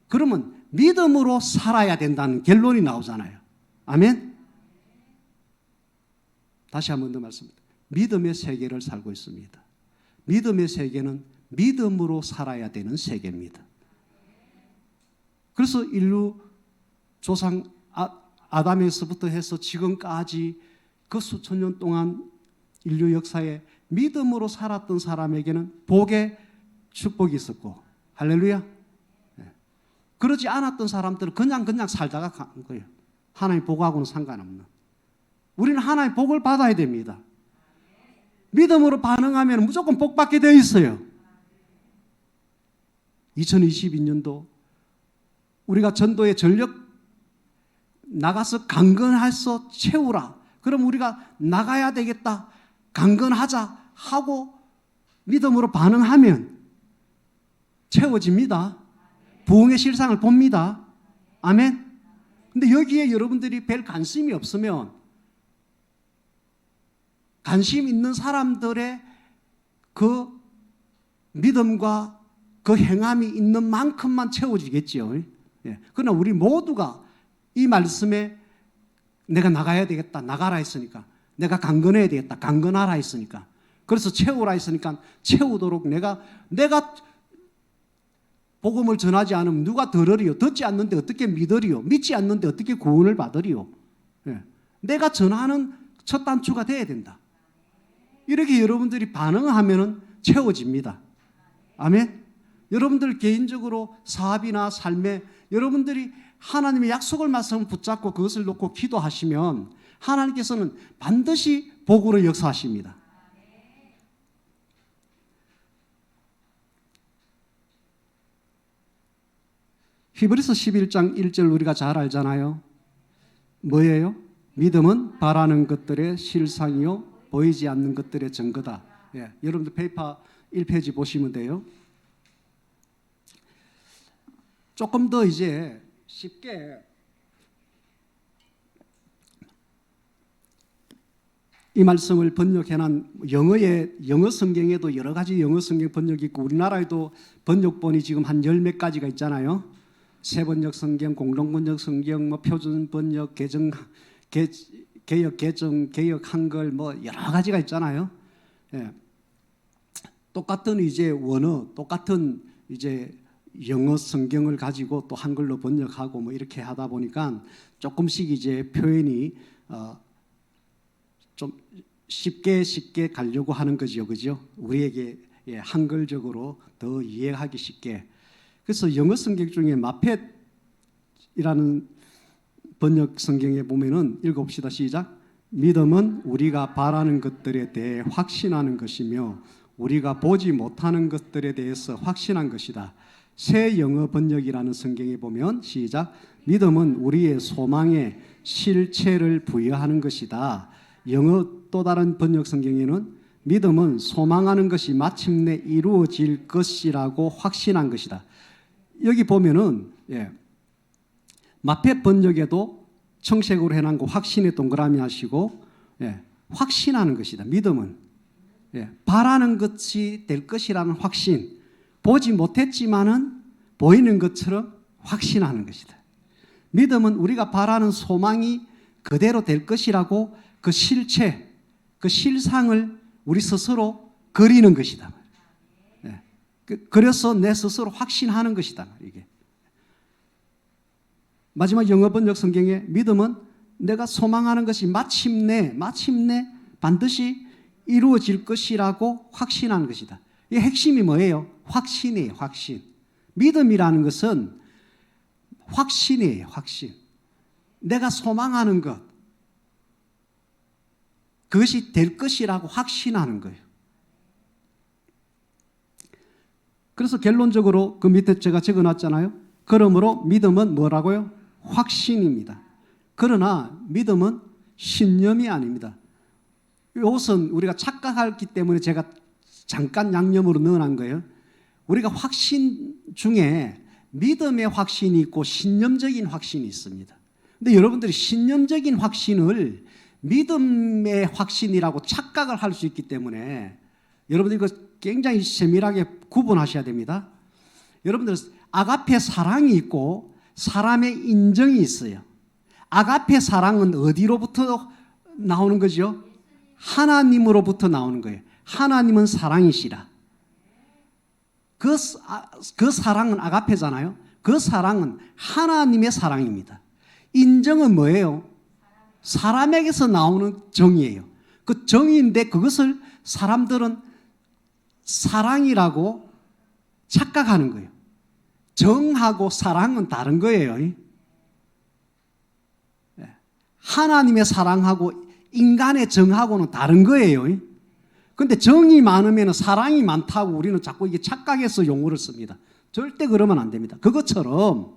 Speaker 1: 그러면 믿음으로 살아야 된다는 결론이 나오잖아요. 아멘? 다시 한 번 더 말씀드립니다. 믿음의 세계를 살고 있습니다. 믿음의 세계는 믿음으로 살아야 되는 세계입니다. 그래서 인류 조상 아담에서부터 해서 지금까지 그 수천 년 동안 인류 역사에 믿음으로 살았던 사람에게는 복의 축복이 있었고, 할렐루야. 그러지 않았던 사람들은 그냥 살다가 간 거예요. 하나님의 복하고는 상관없는. 우리는 하나님의 복을 받아야 됩니다. 믿음으로 반응하면 무조건 복 받게 되어 있어요. 2022년도 우리가 전도에 전력 나가서 강건해서 채우라. 그럼 우리가 나가야 되겠다. 강건하자 하고 믿음으로 반응하면 채워집니다. 부흥의 실상을 봅니다. 아멘. 근데 여기에 여러분들이 별 관심이 없으면 관심 있는 사람들의 그 믿음과 그 행함이 있는 만큼만 채워지겠죠. 예. 그러나 우리 모두가 이 말씀에 내가 나가야 되겠다. 나가라 했으니까. 내가 강건해야 되겠다. 강건하라 했으니까. 그래서 채우라 했으니까 채우도록 내가 복음을 전하지 않으면 누가 들으리요? 듣지 않는데 어떻게 믿으리요? 믿지 않는데 어떻게 구원을 받으리요? 예. 내가 전하는 첫 단추가 돼야 된다. 이렇게 여러분들이 반응하면 채워집니다. 아멘. 여러분들 개인적으로 사업이나 삶에 여러분들이 하나님의 약속을 말씀을 붙잡고 그것을 놓고 기도하시면 하나님께서는 반드시 복으로 역사하십니다. 히브리서 11장 1절 우리가 잘 알잖아요. 뭐예요? 믿음은 바라는 것들의 실상이요 보이지 않는 것들의 증거다. 예, 여러분들 페이퍼 1페이지 보시면 돼요. 조금 더 이제 쉽게 이 말씀을 번역해놓은 영어 성경에도 여러 가지 영어 성경 번역이 있고 우리나라에도 번역본이 지금 한 열 몇 가지가 있잖아요. 새번역 성경, 공동번역 성경, 뭐 표준 번역, 개역 개정, 개역 한글 뭐 여러 가지가 있잖아요. 예. 똑같은 이제 원어, 똑같은 이제 영어 성경을 가지고 또 한글로 번역하고 뭐 이렇게 하다 보니까 조금씩 이제 표현이 좀 쉽게 가려고 하는 거죠, 그죠? 우리에게 예, 한글적으로 더 이해하기 쉽게. 그래서 영어 성경 중에 마펫이라는 번역 성경에 보면은 읽어봅시다. 시작. 믿음은 우리가 바라는 것들에 대해 확신하는 것이며 우리가 보지 못하는 것들에 대해서 확신한 것이다. 새 영어 번역이라는 성경에 보면 시작. 믿음은 우리의 소망에 실체를 부여하는 것이다. 영어 또 다른 번역 성경에는 믿음은 소망하는 것이 마침내 이루어질 것이라고 확신한 것이다. 여기 보면은 예, 마펫 번역에도 청색으로 해놓은 거 확신에 동그라미 하시고 예, 확신하는 것이다. 믿음은 예, 바라는 것이 될 것이라는 확신, 보지 못했지만은 보이는 것처럼 확신하는 것이다. 믿음은 우리가 바라는 소망이 그대로 될 것이라고 그 실체, 그 실상을 우리 스스로 그리는 것이다. 예, 그래서 내 스스로 확신하는 것이다. 이게 마지막 영어 번역 성경에 믿음은 내가 소망하는 것이 마침내 반드시 이루어질 것이라고 확신하는 것이다. 이 핵심이 뭐예요? 확신이에요. 확신. 믿음이라는 것은 확신이에요. 확신. 내가 소망하는 것, 그것이 될 것이라고 확신하는 거예요. 그래서 결론적으로 그 밑에 제가 적어놨잖아요. 그러므로 믿음은 뭐라고요? 확신입니다. 그러나 믿음은 신념이 아닙니다. 이것은 우리가 착각하기 때문에 제가 잠깐 양념으로 넣어놓은 거예요. 우리가 확신 중에 믿음의 확신이 있고 신념적인 확신이 있습니다. 근데 여러분들이 신념적인 확신을 믿음의 확신이라고 착각을 할 수 있기 때문에 여러분들이 이거 굉장히 세밀하게 구분하셔야 됩니다. 여러분들 아가페 사랑이 있고 사람의 인정이 있어요. 아가페 사랑은 어디로부터 나오는 거죠? 하나님으로부터 나오는 거예요. 하나님은 사랑이시라. 그 사랑은 아가페잖아요. 그 사랑은 하나님의 사랑입니다. 인정은 뭐예요? 사람에게서 나오는 정의예요. 그 정의인데 그것을 사람들은 사랑이라고 착각하는 거예요. 정하고 사랑은 다른 거예요. 하나님의 사랑하고 인간의 정하고는 다른 거예요. 근데 정이 많으면 사랑이 많다고 우리는 자꾸 이게 착각해서 용어를 씁니다. 절대 그러면 안 됩니다. 그것처럼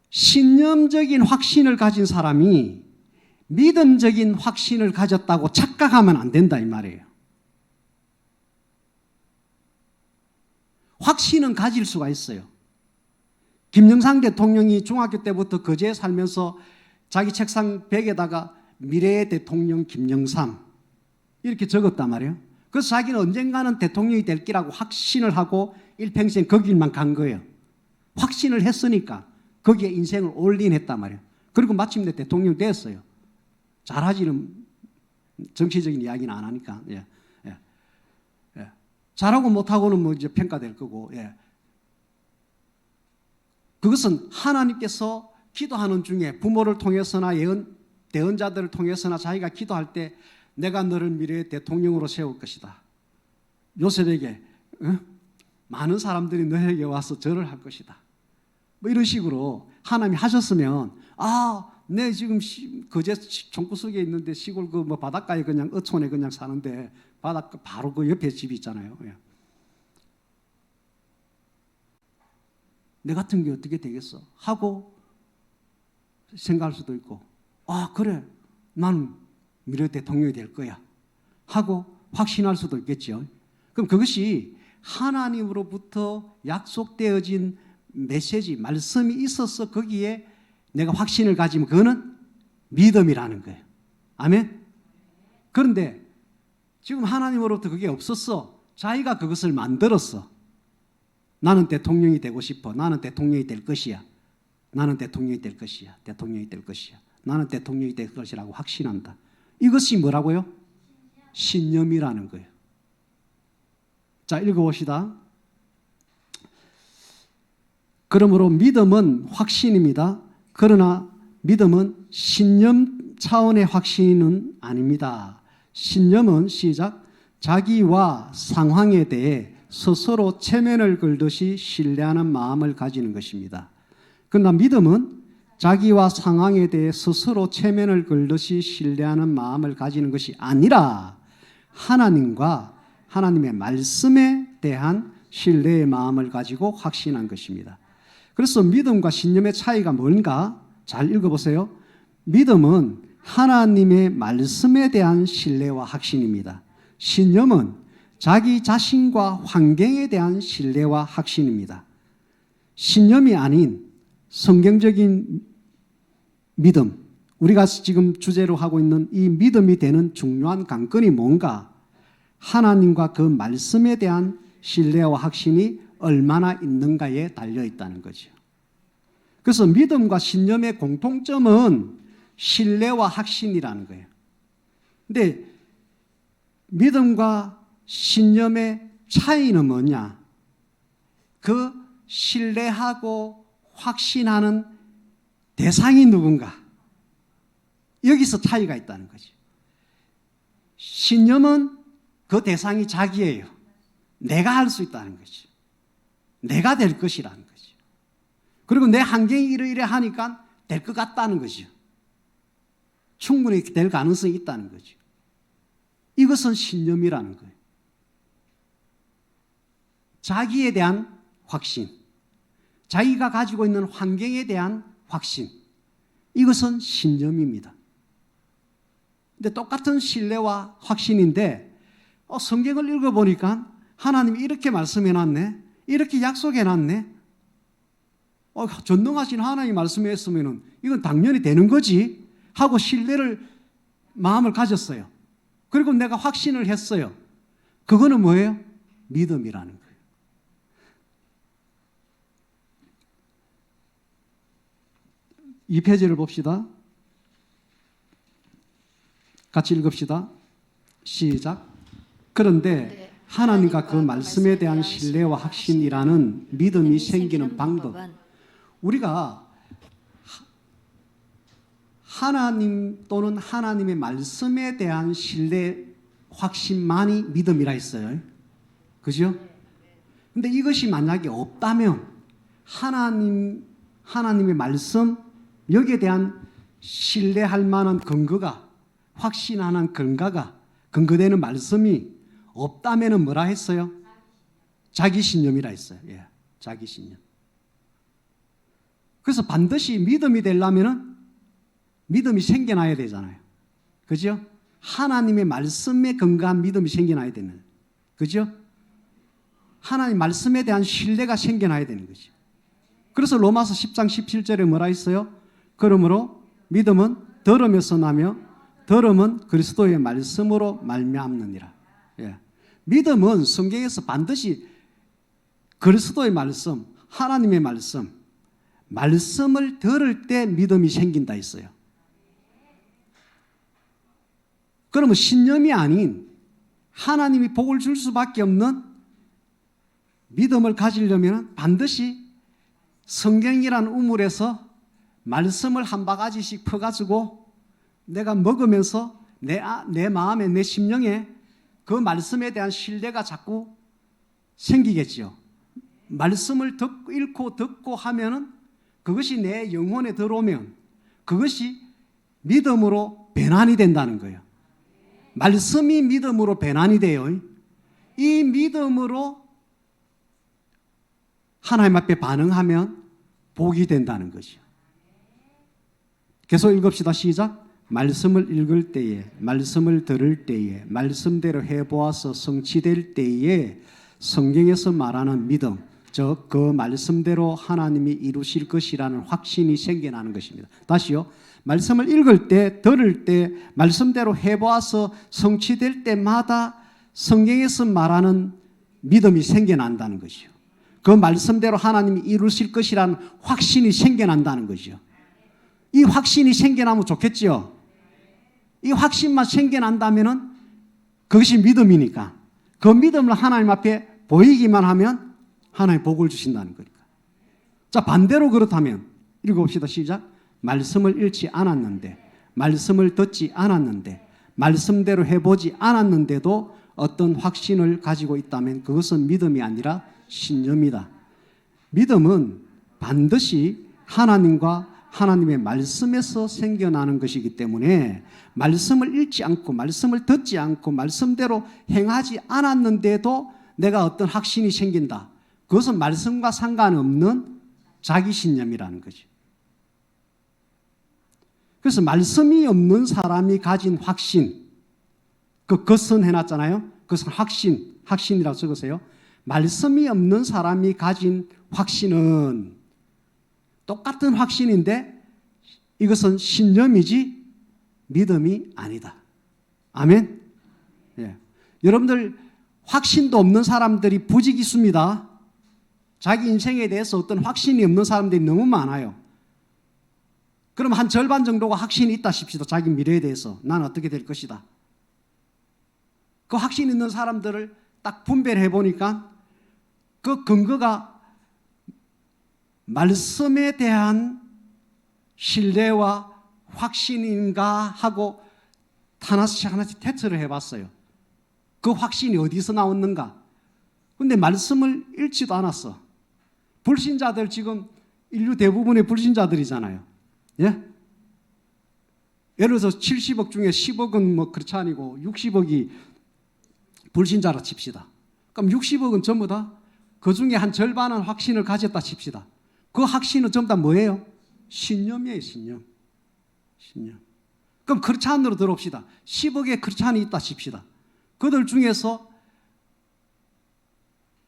Speaker 1: 신념적인 확신을 가진 사람이 믿음적인 확신을 가졌다고 착각하면 안 된다 이 말이에요. 확신은 가질 수가 있어요. 김영삼 대통령이 중학교 때부터 거제에 살면서 자기 책상 벽에다가 미래의 대통령 김영삼 이렇게 적었단 말이에요. 그래서 자기는 언젠가는 대통령이 될 기라고 확신을 하고 일평생 그 길만 간 거예요. 확신을 했으니까 거기에 인생을 올인했단 말이에요. 그리고 마침내 대통령 됐어요. 잘하지는 정치적인 이야기는 안 하니까. 잘하고 못하고는 뭐 이제 평가될 거고. 그것은 하나님께서 기도하는 중에 부모를 통해서나 대언자들을 통해서나 자기가 기도할 때 내가 너를 미래의 대통령으로 세울 것이다. 요셉에게 많은 사람들이 너에게 와서 절을 할 것이다. 뭐 이런 식으로 하나님이 하셨으면 내 지금 거제 총구석에 있는데 시골 그 뭐 바닷가에 그냥 어촌에 그냥 사는데 바닷가 바로 그 옆에 집이 있잖아요. 내 같은 게 어떻게 되겠어? 하고 생각할 수도 있고 그래 나는 미래 대통령이 될 거야 하고 확신할 수도 있겠죠. 그럼 그것이 하나님으로부터 약속되어진 메시지, 말씀이 있어서 거기에 내가 확신을 가지면 그거는 믿음이라는 거예요. 아멘? 그런데 지금 하나님으로부터 그게 없었어. 자기가 그것을 만들었어. 나는 대통령이 되고 싶어. 나는 대통령이 될 것이야. 나는 대통령이 될 것이야. 대통령이 될 것이야. 나는 대통령이 될 것이라고 확신한다. 이것이 뭐라고요? 신념이라는 거예요. 자, 읽어봅시다. 그러므로 믿음은 확신입니다. 그러나 믿음은 신념 차원의 확신은 아닙니다. 신념은 시작. 자기와 상황에 대해 스스로 체면을 걸듯이 신뢰하는 마음을 가지는 것입니다. 그러나 믿음은 자기와 상황에 대해 스스로 체면을 걸듯이 신뢰하는 마음을 가지는 것이 아니라 하나님과 하나님의 말씀에 대한 신뢰의 마음을 가지고 확신한 것입니다. 그래서 믿음과 신념의 차이가 뭔가 잘 읽어보세요. 믿음은 하나님의 말씀에 대한 신뢰와 확신입니다. 신념은 자기 자신과 환경에 대한 신뢰와 확신입니다. 신념이 아닌 성경적인 믿음, 우리가 지금 주제로 하고 있는 이 믿음이 되는 중요한 관건이 뭔가? 하나님과 그 말씀에 대한 신뢰와 확신이 얼마나 있는가에 달려 있다는 거죠. 그래서 믿음과 신념의 공통점은 신뢰와 확신이라는 거예요. 근데 믿음과 신념의 차이는 뭐냐? 그 신뢰하고 확신하는 대상이 누군가? 여기서 차이가 있다는 거죠. 신념은 그 대상이 자기예요. 내가 할 수 있다는 거죠. 내가 될 것이라는 거죠. 그리고 내 환경이 이러이러하니까 될 것 같다는 거죠. 충분히 될 가능성이 있다는 거죠. 이것은 신념이라는 거예요. 자기에 대한 확신, 자기가 가지고 있는 환경에 대한 확신, 이것은 신념입니다. 근데 똑같은 신뢰와 확신인데 성경을 읽어보니까 하나님이 이렇게 말씀해놨네, 이렇게 약속해놨네, 전능하신 하나님이 말씀했으면 이건 당연히 되는 거지 하고 신뢰를 마음을 가졌어요. 그리고 내가 확신을 했어요. 그거는 뭐예요? 믿음이라는 거예요. 이 페이지를 봅시다. 같이 읽읍시다. 시작. 그런데 하나님과 그 말씀에 대한 신뢰와 확신이라는 믿음이 생기는 방법. 우리가 하나님 또는 하나님의 말씀에 대한 신뢰, 확신만이 믿음이라 했어요. 그죠? 근데 이것이 만약에 없다면 하나님의 말씀, 여기에 대한 신뢰할 만한 근거가, 확신하는 근거되는 말씀이 없다면 뭐라 했어요? 자기신념이라 했어요. 예, 자기신념. 그래서 반드시 믿음이 되려면 믿음이 생겨나야 되잖아요. 그죠? 하나님의 말씀에 근거한 믿음이 생겨나야 되는. 그죠? 하나님 말씀에 대한 신뢰가 생겨나야 되는 거죠. 그래서 로마서 10장 17절에 뭐라 했어요? 그러므로 믿음은 들음에서 나며 들음은 그리스도의 말씀으로 말미암느니라. 예. 믿음은 성경에서 반드시 그리스도의 말씀, 하나님의 말씀을 들을 때 믿음이 생긴다 했어요. 그러면 신념이 아닌 하나님이 복을 줄 수밖에 없는 믿음을 가지려면 반드시 성경이라는 우물에서 말씀을 한 바가지씩 퍼가지고 내가 먹으면서 내 마음에, 내 심령에 그 말씀에 대한 신뢰가 자꾸 생기겠지요. 말씀을 읽고 듣고 하면은 그것이 내 영혼에 들어오면 그것이 믿음으로 변환이 된다는 거예요. 말씀이 믿음으로 변환이 돼요. 이 믿음으로 하나님 앞에 반응하면 복이 된다는 거죠. 계속 읽읍시다. 시작. 말씀을 읽을 때에, 말씀을 들을 때에, 말씀대로 해보아서 성취될 때에 성경에서 말하는 믿음, 즉 그 말씀대로 하나님이 이루실 것이라는 확신이 생겨나는 것입니다. 다시요. 말씀을 읽을 때, 들을 때, 말씀대로 해보아서 성취될 때마다 성경에서 말하는 믿음이 생겨난다는 것이요. 그 말씀대로 하나님이 이루실 것이라는 확신이 생겨난다는 것이요. 이 확신이 생겨나면 좋겠지요. 이 확신만 생겨난다면 그것이 믿음이니까 그 믿음을 하나님 앞에 보이기만 하면 하나님 복을 주신다는 거니까. 자, 반대로 그렇다면 읽어봅시다. 시작. 말씀을 읽지 않았는데, 말씀을 듣지 않았는데, 말씀대로 해보지 않았는데도 어떤 확신을 가지고 있다면 그것은 믿음이 아니라 신념이다. 믿음은 반드시 하나님과 하나님의 말씀에서 생겨나는 것이기 때문에 말씀을 읽지 않고 말씀을 듣지 않고 말씀대로 행하지 않았는데도 내가 어떤 확신이 생긴다. 그것은 말씀과 상관없는 자기신념이라는 거죠. 그래서 말씀이 없는 사람이 가진 확신, 그 것은 해놨잖아요. 그것은 확신이라고 적으세요. 말씀이 없는 사람이 가진 확신은 똑같은 확신인데 이것은 신념이지 믿음이 아니다. 아멘. 예. 여러분들 확신도 없는 사람들이 부지기수입니다. 자기 인생에 대해서 어떤 확신이 없는 사람들이 너무 많아요. 그럼 한 절반 정도가 확신이 있다 싶시다. 자기 미래에 대해서 난 어떻게 될 것이다. 그 확신 있는 사람들을 딱 분별해 보니까 그 근거가 말씀에 대한 신뢰와 확신인가 하고 하나씩 테스트를 해봤어요. 그 확신이 어디서 나왔는가. 근데 말씀을 읽지도 않았어. 불신자들 지금 인류 대부분의 불신자들이잖아요. 예? 예를 들어서 70억 중에 10억은 뭐 그렇지 아니고 60억이 불신자라 칩시다. 그럼 60억은 전부 다 그 중에 한 절반은 확신을 가졌다 칩시다. 그 확신은 전부 다 뭐예요? 신념이에요, 신념. 그럼 크리스찬으로 들어옵시다. 10억의 크리스찬이 있다 칩시다. 그들 중에서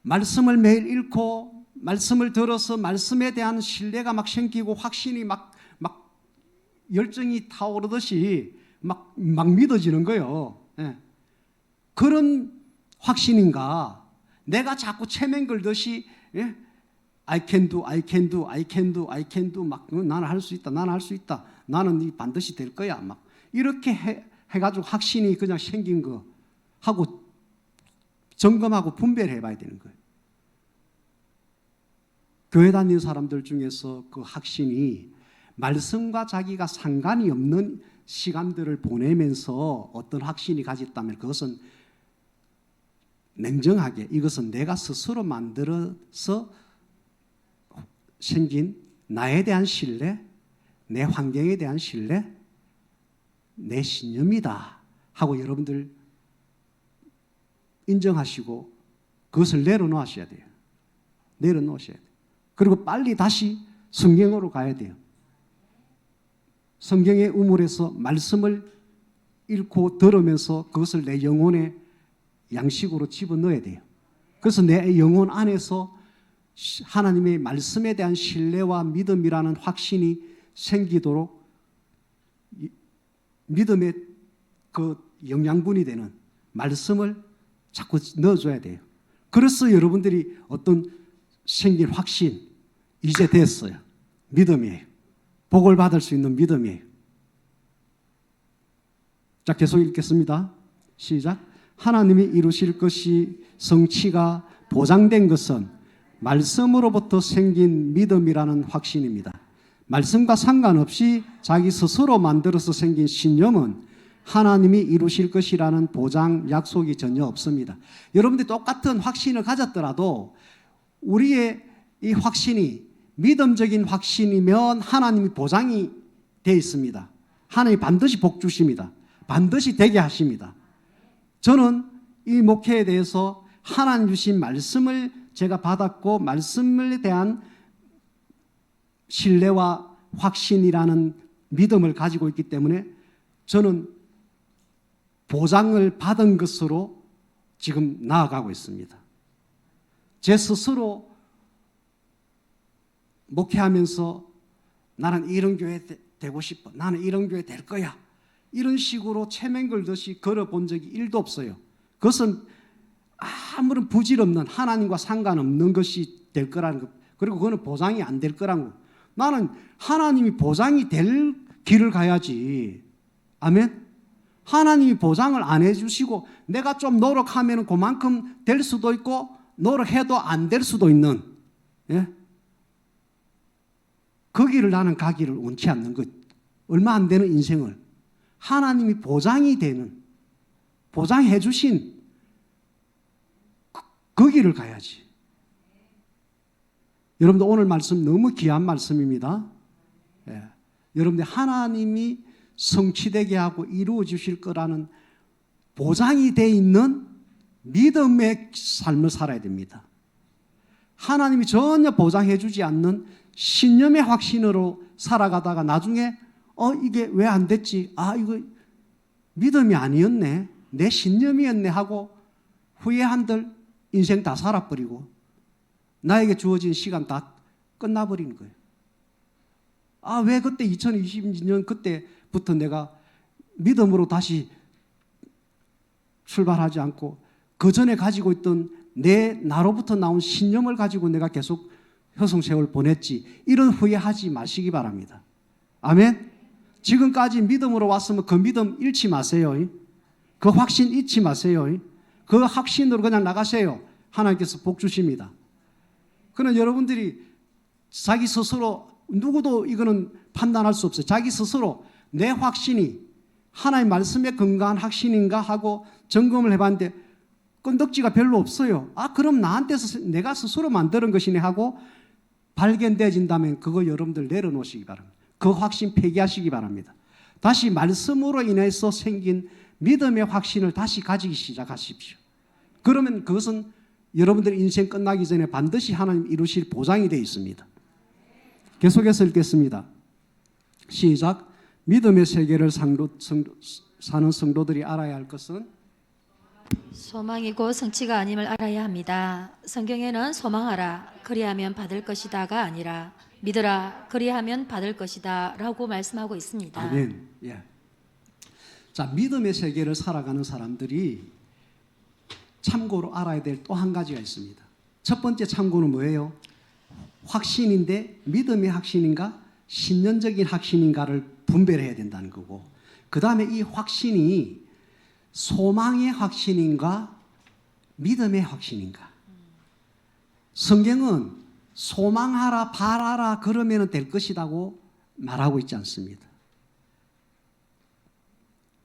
Speaker 1: 말씀을 매일 읽고 말씀을 들어서 말씀에 대한 신뢰가 막 생기고 확신이 막 열정이 타오르듯이 막 믿어지는 거예요. 예. 그런 확신인가? 내가 자꾸 체면 걸듯이 예? I can do 막 나는 할 수 있다. 나는 반드시 될 거야. 막 이렇게 해가지고 확신이 그냥 생긴 거 하고 점검하고 분별해 봐야 되는 거예요. 교회 다니는 사람들 중에서 그 확신이 말씀과 자기가 상관이 없는 시간들을 보내면서 어떤 확신이 가졌다면 그것은 냉정하게 이것은 내가 스스로 만들어서 생긴 나에 대한 신뢰, 내 환경에 대한 신뢰, 내 신념이다 하고 여러분들 인정하시고 그것을 내려놓으셔야 돼요. 내려놓으셔야 돼요. 그리고 빨리 다시 성경으로 가야 돼요. 성경의 우물에서 말씀을 읽고 들으면서 그것을 내 영혼의 양식으로 집어넣어야 돼요. 그래서 내 영혼 안에서 하나님의 말씀에 대한 신뢰와 믿음이라는 확신이 생기도록 믿음의 그 영양분이 되는 말씀을 자꾸 넣어줘야 돼요. 그래서 여러분들이 어떤 생긴 확신, 이제 됐어요. 믿음이에요. 복을 받을 수 있는 믿음이에요. 자, 계속 읽겠습니다. 시작. 하나님이 이루실 것이 성취가 보장된 것은 말씀으로부터 생긴 믿음이라는 확신입니다. 말씀과 상관없이 자기 스스로 만들어서 생긴 신념은 하나님이 이루실 것이라는 보장, 약속이 전혀 없습니다. 여러분들이 똑같은 확신을 가졌더라도 우리의 이 확신이 믿음적인 확신이면 하나님이 보장이 되어 있습니다. 하나님이 반드시 복 주십니다. 반드시 되게 하십니다. 저는 이 목회에 대해서 하나님 주신 말씀을 제가 받았고 말씀에 대한 신뢰와 확신이라는 믿음을 가지고 있기 때문에 저는 보장을 받은 것으로 지금 나아가고 있습니다. 제 스스로 목회하면서 나는 이런 교회 되고 싶어. 나는 이런 교회 될 거야. 이런 식으로 체면 걸듯이 걸어본 적이 1도 없어요. 그것은 아무런 부질없는 하나님과 상관없는 것이 될 거라는 것. 그리고 그거는 보장이 안 될 거라는 것. 나는 하나님이 보장이 될 길을 가야지. 아멘? 하나님이 보장을 안 해주시고 내가 좀 노력하면 그만큼 될 수도 있고 노력해도 안 될 수도 있는, 예? 그 길을 나는 가기를 원치 않는 것. 얼마 안 되는 인생을 하나님이 보장이 되는, 보장해 주신 그 길을 가야지. 여러분들 오늘 말씀 너무 귀한 말씀입니다. 예. 여러분들 하나님이 성취되게 하고 이루어 주실 거라는 보장이 되어 있는 믿음의 삶을 살아야 됩니다. 하나님이 전혀 보장해 주지 않는 신념의 확신으로 살아가다가 나중에 이게 왜 안 됐지? 이거 믿음이 아니었네. 내 신념이었네 하고 후회한들 인생 다 살아버리고 나에게 주어진 시간 다 끝나버리는 거예요. 왜 그때 2020년 그때부터 내가 믿음으로 다시 출발하지 않고 그 전에 가지고 있던 내 나로부터 나온 신념을 가지고 내가 계속 효성세월 보냈지. 이런 후회하지 마시기 바랍니다. 아멘. 지금까지 믿음으로 왔으면 그 믿음 잃지 마세요. 그 확신 잊지 마세요. 그 확신으로 그냥 나가세요. 하나님께서 복 주십니다. 그러나 여러분들이 자기 스스로 누구도 이거는 판단할 수 없어요. 자기 스스로 내 확신이 하나님 말씀에 근거한 확신인가 하고 점검을 해봤는데 끈덕지가 별로 없어요. 그럼 나한테서 내가 스스로 만드는 것이네 하고 발견되어진다면 그거 여러분들 내려놓으시기 바랍니다. 그 확신 폐기하시기 바랍니다. 다시 말씀으로 인해서 생긴 믿음의 확신을 다시 가지기 시작하십시오. 그러면 그것은 여러분들 인생 끝나기 전에 반드시 하나님 이루실 보장이 되어 있습니다. 계속해서 읽겠습니다. 시작. 믿음의 세계를 사는 성도들이 알아야 할 것은
Speaker 2: 소망이고 성취가 아님을 알아야 합니다. 성경에는 소망하라 그리하면 받을 것이다가 아니라 믿으라 그리하면 받을 것이다 라고 말씀하고 있습니다.
Speaker 1: 아멘. 예. 자, 믿음의 세계를 살아가는 사람들이 참고로 알아야 될 또 한 가지가 있습니다. 첫 번째 참고는 뭐예요? 확신인데 믿음의 확신인가 신념적인 확신인가를 분별해야 된다는 거고, 그 다음에 이 확신이 소망의 확신인가 믿음의 확신인가? 성경은 소망하라, 바라라 그러면 될 것이라고 말하고 있지 않습니다.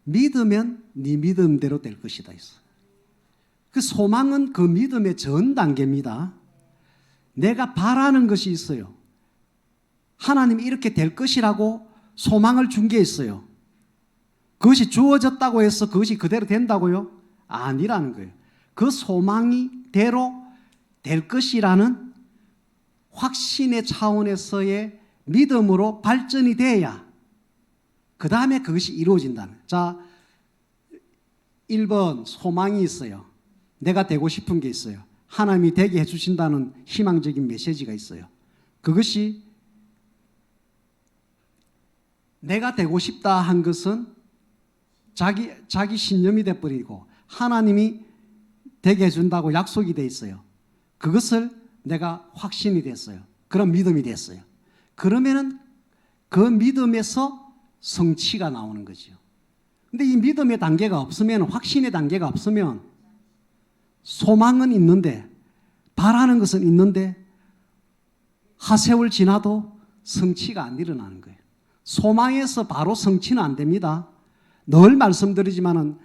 Speaker 1: 믿으면 네 믿음대로 될 것이다 있어. 그 소망은 그 믿음의 전 단계입니다. 내가 바라는 것이 있어요. 하나님이 이렇게 될 것이라고 소망을 준 게 있어요. 그것이 주어졌다고 해서 그것이 그대로 된다고요? 아니라는 거예요. 그 소망이 대로 될 것이라는 확신의 차원에서의 믿음으로 발전이 돼야 그 다음에 그것이 이루어진다는 거예요. 자, 1번 소망이 있어요. 내가 되고 싶은 게 있어요. 하나님이 되게 해주신다는 희망적인 메시지가 있어요. 그것이 내가 되고 싶다 한 것은 자기 신념이 돼버리고 하나님이 되게 해준다고 약속이 돼 있어요. 그것을 내가 확신이 됐어요. 그런 믿음이 됐어요. 그러면은 그 믿음에서 성취가 나오는 거죠. 근데 이 믿음의 단계가 없으면, 확신의 단계가 없으면 소망은 있는데, 바라는 것은 있는데 하세월 지나도 성취가 안 일어나는 거예요. 소망에서 바로 성취는 안 됩니다. 늘 말씀드리지만은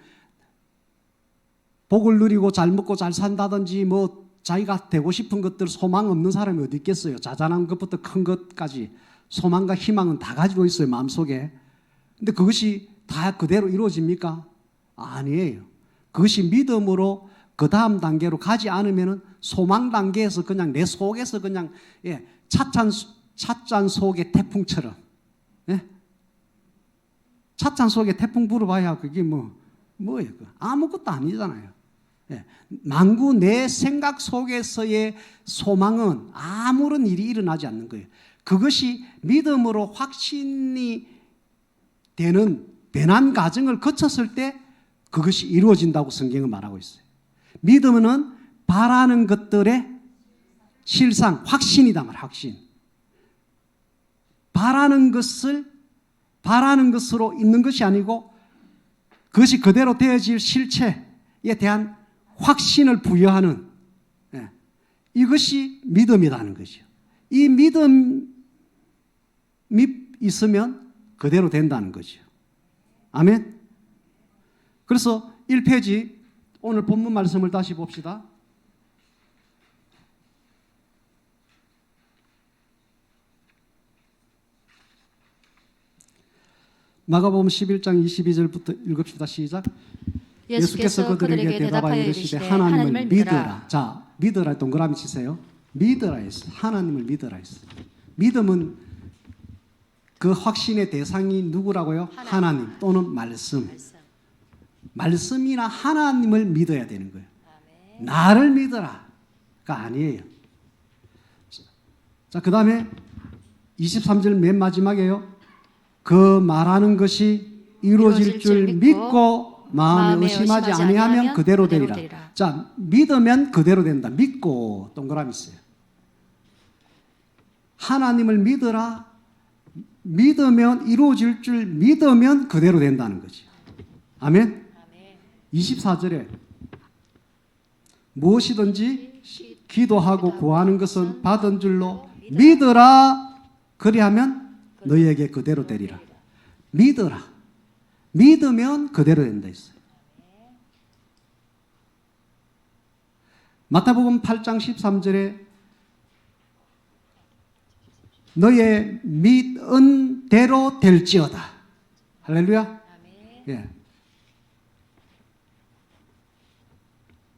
Speaker 1: 복을 누리고 잘 먹고 잘 산다든지 뭐 자기가 되고 싶은 것들 소망 없는 사람이 어디 있겠어요. 자잘한 것부터 큰 것까지 소망과 희망은 다 가지고 있어요, 마음속에. 근데 그것이 다 그대로 이루어집니까? 아니에요. 그것이 믿음으로 그 다음 단계로 가지 않으면은 소망 단계에서 그냥 내 속에서 그냥 찻잔 속의 태풍처럼, 예? 찻잔 속에 태풍 불어봐야 그게 뭐예요? 아무것도 아니잖아요. 예. 만구 내 생각 속에서의 소망은 아무런 일이 일어나지 않는 거예요. 그것이 믿음으로 확신이 되는 변환 과정을 거쳤을 때 그것이 이루어진다고 성경은 말하고 있어요. 믿음은 바라는 것들의 실상, 확신이다 말, 확신. 바라는 것으로 있는 것이 아니고 그것이 그대로 되어질 실체에 대한 확신을 부여하는, 이것이 믿음이라는 거죠. 이 믿음이 있으면 그대로 된다는 거죠. 아멘. 그래서 1페이지 오늘 본문 말씀을 다시 봅시다. 마가복음 11장 22절부터 읽읍시다. 시작.
Speaker 2: 예수께서 그들에게 대답하여 이르시되 하나님을 믿으라.
Speaker 1: 자, 믿으라 동그라미 치세요. 믿으라 했어. 하나님을 믿으라 했어. 믿음은 그 확신의 대상이 누구라고요? 하나님 또는 말씀. 말씀이나 하나님을 믿어야 되는 거예요. 나를 믿어라가 아니에요. 자, 그 다음에 23절 맨 마지막에요. 그 말하는 것이 이루어질 줄 믿고 마음에 의심하지 아니하면 그대로 되리라. 자, 믿으면 그대로 된다. 믿고 동그라미 있어요. 하나님을 믿으라. 믿으면 이루어질 줄 믿으면 그대로 된다는 거지. 아멘. 24절에 무엇이든지 기도하고 구하는 것은 받은 줄로 믿으라. 그리하면 너희에게 그대로 되리라. 믿으라. 믿으면 그대로 된다 했어요. 마태복음 8장 13절에 너의 믿은 대로 될지어다. 할렐루야. 예.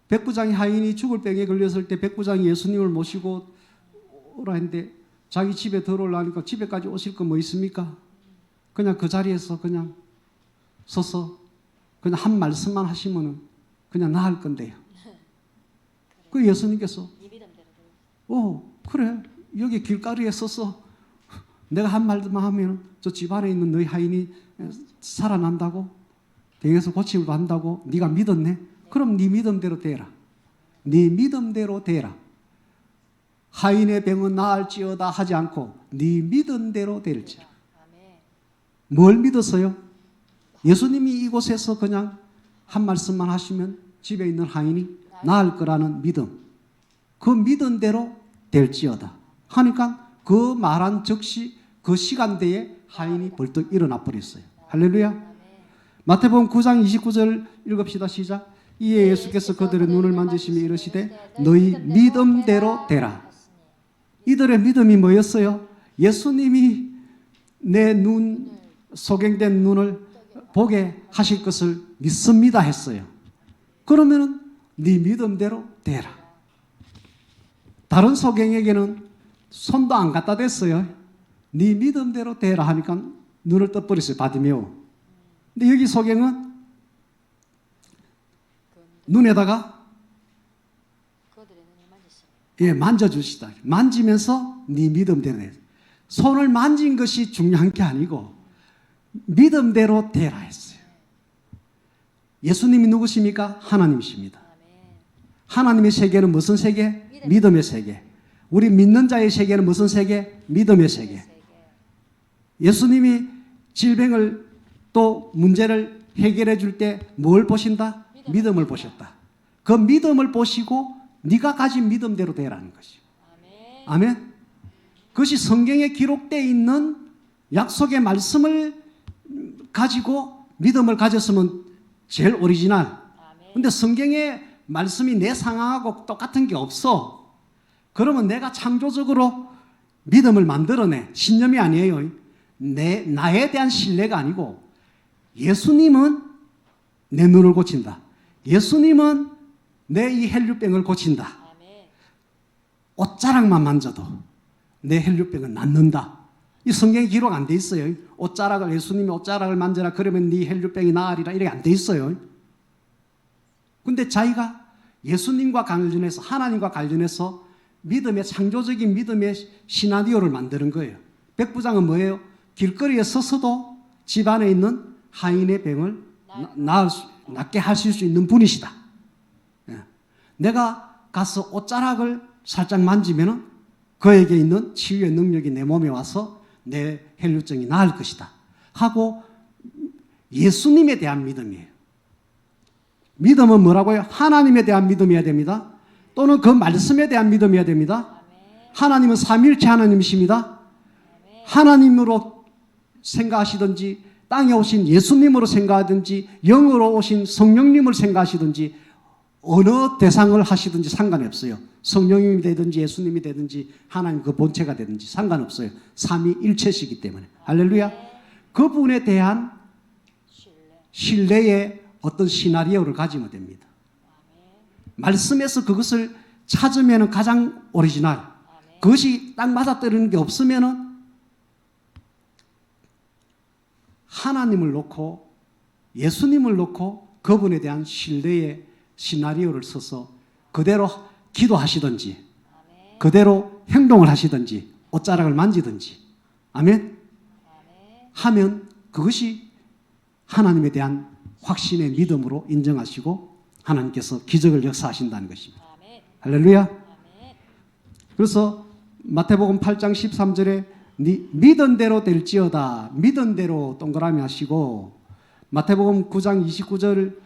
Speaker 1: 백부장이 하인이 죽을 병에 걸렸을 때 백부장이 예수님을 모시고 오라 했는데 자기 집에 들어오려니까 집에까지 오실 거 뭐 있습니까? 그냥 그 자리에서 그냥 서서 그냥 한 말씀만 하시면은 그냥 나을 건데요. 그 예수님께서 그래 여기 길가리에 서서 내가 한 말만 하면 저 집안에 있는 너희 하인이 살아난다고 병에서 고침을 받는다고 네가 믿었네? 그럼 네 믿음대로 되라. 네 믿음대로 되라. 하인의 병은 나을지어다 하지 않고 네 믿음대로 될지라. 뭘 믿었어요? 예수님이 이곳에서 그냥 한 말씀만 하시면 집에 있는 하인이 나을 거라는 믿음. 그 믿은 대로 될지어다 하니까 그 말한 즉시 그 시간대에 하인이 벌떡 일어나 버렸어요. 할렐루야. 마태복음 9장 29절 읽읍시다. 시작. 이에 예수께서 그들의 눈을 만지시며 이르시되 너희 믿음대로 되라. 이들의 믿음이 뭐였어요? 예수님이 내 눈, 소경된 눈을 보게 하실 것을 믿습니다 했어요. 그러면은 네 믿음대로 되라. 다른 소경에게는 손도 안 갖다 댔어요. 네 믿음대로 되라 하니까 눈을 떠버렸어요. 바디메오. 근데 여기 소경은 눈에다가 만져주시다. 만지면서 네 믿음대로 돼. 손을 만진 것이 중요한 게 아니고 믿음대로 되라 했어요. 예수님이 누구십니까? 하나님이십니다. 하나님의 세계는 무슨 세계? 믿음의 세계. 우리 믿는 자의 세계는 무슨 세계? 믿음의 세계. 예수님이 질병을 또 문제를 해결해 줄 때 뭘 보신다? 믿음을 보셨다. 그 믿음을 보시고 네가 가진 믿음대로 되라는 것이요. 아멘. 그것이 성경에 기록되어 있는 약속의 말씀을 가지고 믿음을 가졌으면 제일 오리지널. 근데 성경의 말씀이 내 상황하고 똑같은 게 없어. 그러면 내가 창조적으로 믿음을 만들어내. 신념이 아니에요. 나에 대한 신뢰가 아니고 예수님은 내 눈을 고친다. 예수님은 내 이 혈류병을 고친다. 옷자락만 만져도 내 혈류병은 낫는다. 이 성경에 기록 안 돼 있어요. 옷자락을 예수님이 옷자락을 만져라 그러면 네 혈류병이 나으리라 이렇게 안 돼 있어요. 근데 자기가 예수님과 관련해서 하나님과 관련해서 믿음의 창조적인 믿음의 시나리오를 만드는 거예요. 백부장은 뭐예요? 길거리에 서서도 집안에 있는 하인의 병을 낫게 하실 수 있는 분이시다. 내가 가서 옷자락을 살짝 만지면은 그에게 있는 치유의 능력이 내 몸에 와서 내 혈류증이 나을 것이다 하고 예수님에 대한 믿음이에요. 믿음은 뭐라고요? 하나님에 대한 믿음이어야 됩니다. 또는 그 말씀에 대한 믿음이어야 됩니다. 하나님은 삼위일체 하나님이십니다. 하나님으로 생각하시든지 땅에 오신 예수님으로 생각하든지 영으로 오신 성령님을 생각하시든지 어느 대상을 하시든지 상관이 없어요. 성령님이 되든지 예수님이 되든지 하나님 그 본체가 되든지 상관없어요. 삼위일체시기 때문에. 할렐루야. 그분에 대한 신뢰의 어떤 시나리오를 가지면 됩니다. 말씀에서 그것을 찾으면 가장 오리지널. 그것이 딱 맞아떨어지는 게 없으면 하나님을 놓고 예수님을 놓고 그분에 대한 신뢰의 시나리오를 써서 그대로 기도하시든지 그대로 행동을 하시든지 옷자락을 만지든지 아멘? 하면 그것이 하나님에 대한 확신의 믿음으로 인정하시고 하나님께서 기적을 역사하신다는 것입니다. 할렐루야. 그래서 마태복음 8장 13절에 믿은 대로 될지어다. 믿은 대로 동그라미 하시고 마태복음 9장 29절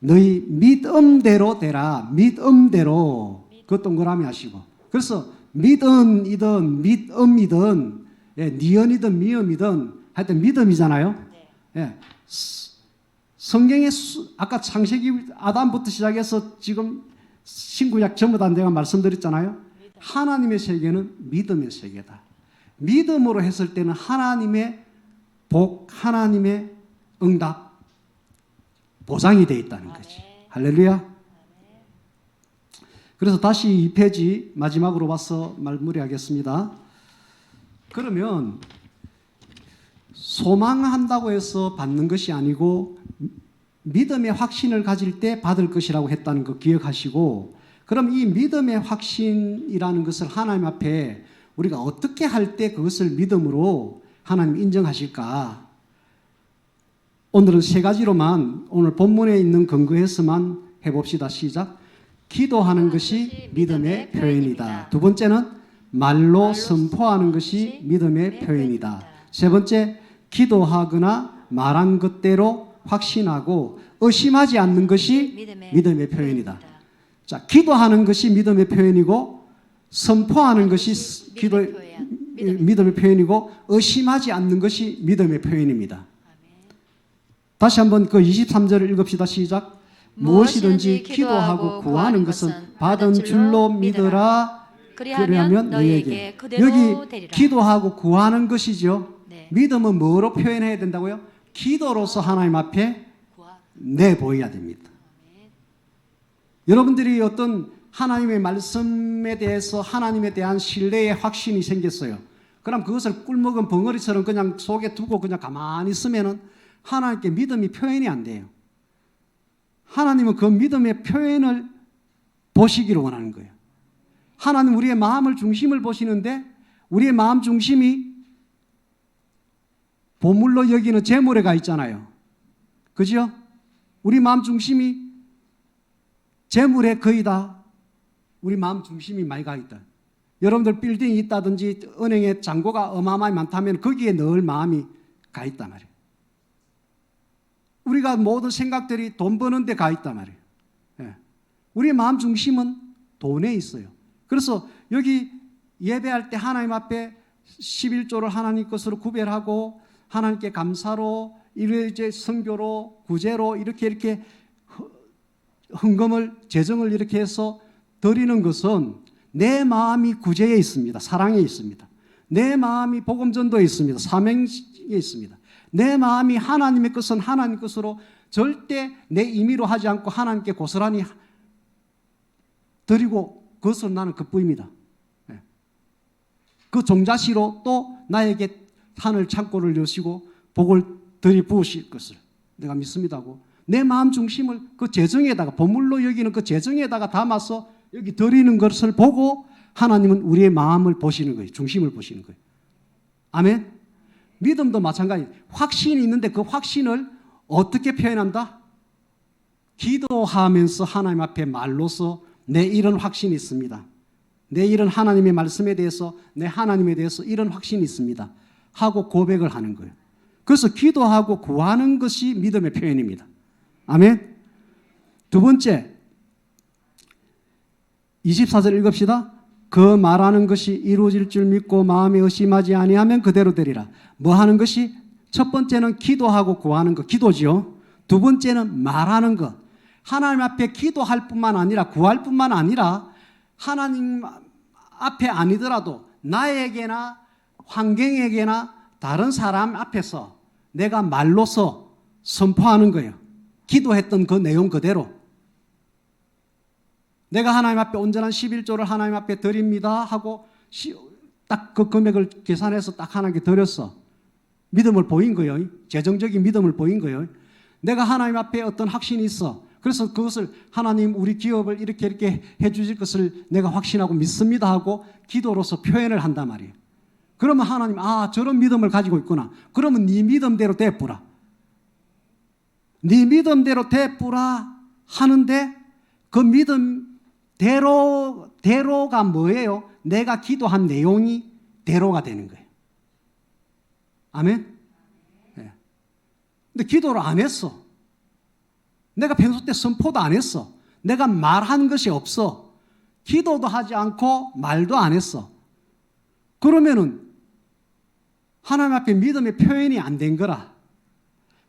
Speaker 1: 너희 믿음대로 되라. 믿음대로 그 동그라미 하시고 그래서 믿음이든 믿음이든 니은이든 미음이든 하여튼 믿음이잖아요. 예. 성경에 아까 창세기 아담부터 시작해서 지금 신구약 전부 다 내가 말씀드렸잖아요. 하나님의 세계는 믿음의 세계다. 믿음으로 했을 때는 하나님의 복, 하나님의 응답 보장이 되어 있다는 거지. 할렐루야. 그래서 다시 2페이지 마지막으로 와서 마무리하겠습니다. 그러면 소망한다고 해서 받는 것이 아니고 믿음의 확신을 가질 때 받을 것이라고 했다는 거 기억하시고 그럼 이 믿음의 확신이라는 것을 하나님 앞에 우리가 어떻게 할 때 그것을 믿음으로 하나님 인정하실까? 오늘은 세 가지로만 오늘 본문에 있는 근거에서만 해봅시다. 시작. 기도하는 것이 믿음의 표현이다. 두 번째는 말로 선포하는 것이 믿음의 표현이다. 세 번째, 기도하거나 말한 것대로 확신하고 의심하지 않는 것이 믿음의 표현이다. 자, 기도하는 것이 믿음의 표현이고 선포하는 것이 기도의 믿음의 표현이고 의심하지 않는 것이 믿음의 표현입니다. 다시 한번 그 23절을 읽읍시다. 시작. 무엇이든지 기도하고 구하는 것은 받은 줄로 믿으라. 그리하면 너희에게 그대로 여기 되리라. 기도하고 구하는 것이죠.
Speaker 2: 네.
Speaker 1: 믿음은 뭐로 표현해야 된다고요? 기도로서 하나님 앞에 내보여야 됩니다. 여러분들이 어떤 하나님의 말씀에 대해서 하나님에 대한 신뢰의 확신이 생겼어요. 그럼 그것을 꿀먹은 벙어리처럼 그냥 속에 두고 그냥 가만히 있으면은 하나님께 믿음이 표현이 안 돼요. 하나님은 그 믿음의 표현을 보시기를 원하는 거예요. 하나님 우리의 마음을 중심을 보시는데 우리의 마음 중심이 보물로 여기는 재물에 가 있잖아요. 그죠? 우리 마음 중심이 재물에 거의 다 우리 마음 중심이 많이 가 있다. 여러분들 빌딩이 있다든지 은행에 잔고가 어마어마하게 많다면 거기에 늘 마음이 가 있단 말이에요. 우리가 모든 생각들이 돈 버는 데 가 있단 말이에요. 예. 우리의 마음 중심은 돈에 있어요. 그래서 여기 예배할 때 하나님 앞에 11조를 하나님 것으로 구별하고 하나님께 감사로 이제 선교로 구제로 이렇게 헌금을 재정을 이렇게 해서 드리는 것은 내 마음이 구제에 있습니다. 사랑에 있습니다. 내 마음이 복음전도에 있습니다. 사명에 있습니다. 내 마음이 하나님의 것은 하나님 것으로 절대 내 임의로 하지 않고 하나님께 고스란히 드리고 그것은 나는 그뿐입니다. 그 종자시로 또 나에게 하늘 창고를 여시고 복을 들이부으실 것을 내가 믿습니다고 내 마음 중심을 그 재정에다가 보물로 여기는 그 재정에다가 담아서 여기 드리는 것을 보고 하나님은 우리의 마음을 보시는 거예요. 중심을 보시는 거예요. 아멘. 믿음도 마찬가지. 확신이 있는데 그 확신을 어떻게 표현한다? 기도하면서 하나님 앞에 말로서 내 이런 확신이 있습니다. 내 이런 하나님의 말씀에 대해서 내 하나님에 대해서 이런 확신이 있습니다. 하고 고백을 하는 거예요. 그래서 기도하고 구하는 것이 믿음의 표현입니다. 아멘. 두 번째 24절 읽읍시다. 그 말하는 것이 이루어질 줄 믿고 마음에 의심하지 아니하면 그대로 되리라. 뭐 하는 것이? 첫 번째는 기도하고 구하는 것, 기도지요. 두 번째는 말하는 것. 하나님 앞에 기도할 뿐만 아니라 구할 뿐만 아니라 하나님 앞에 아니더라도 나에게나 환경에게나 다른 사람 앞에서 내가 말로서 선포하는 거예요. 기도했던 그 내용 그대로. 내가 하나님 앞에 온전한 11조를 하나님 앞에 드립니다 하고 딱 그 금액을 계산해서 딱 하나님께 드렸어. 믿음을 보인 거예요. 재정적인 믿음을 보인 거예요. 내가 하나님 앞에 어떤 확신이 있어. 그래서 그것을 하나님 우리 기업을 이렇게 해 주실 것을 내가 확신하고 믿습니다 하고 기도로서 표현을 한단 말이에요. 그러면 하나님 저런 믿음을 가지고 있구나. 그러면 네 믿음대로 되뿌라. 네 믿음대로 되뿌라 하는데 그 믿음대로가 뭐예요? 내가 기도한 내용이 대로가 되는 거예요. 아멘? 네. 근데 기도를 안 했어. 내가 평소 때 선포도 안 했어. 내가 말한 것이 없어. 기도도 하지 않고 말도 안 했어. 그러면은 하나님 앞에 믿음의 표현이 안 된 거라.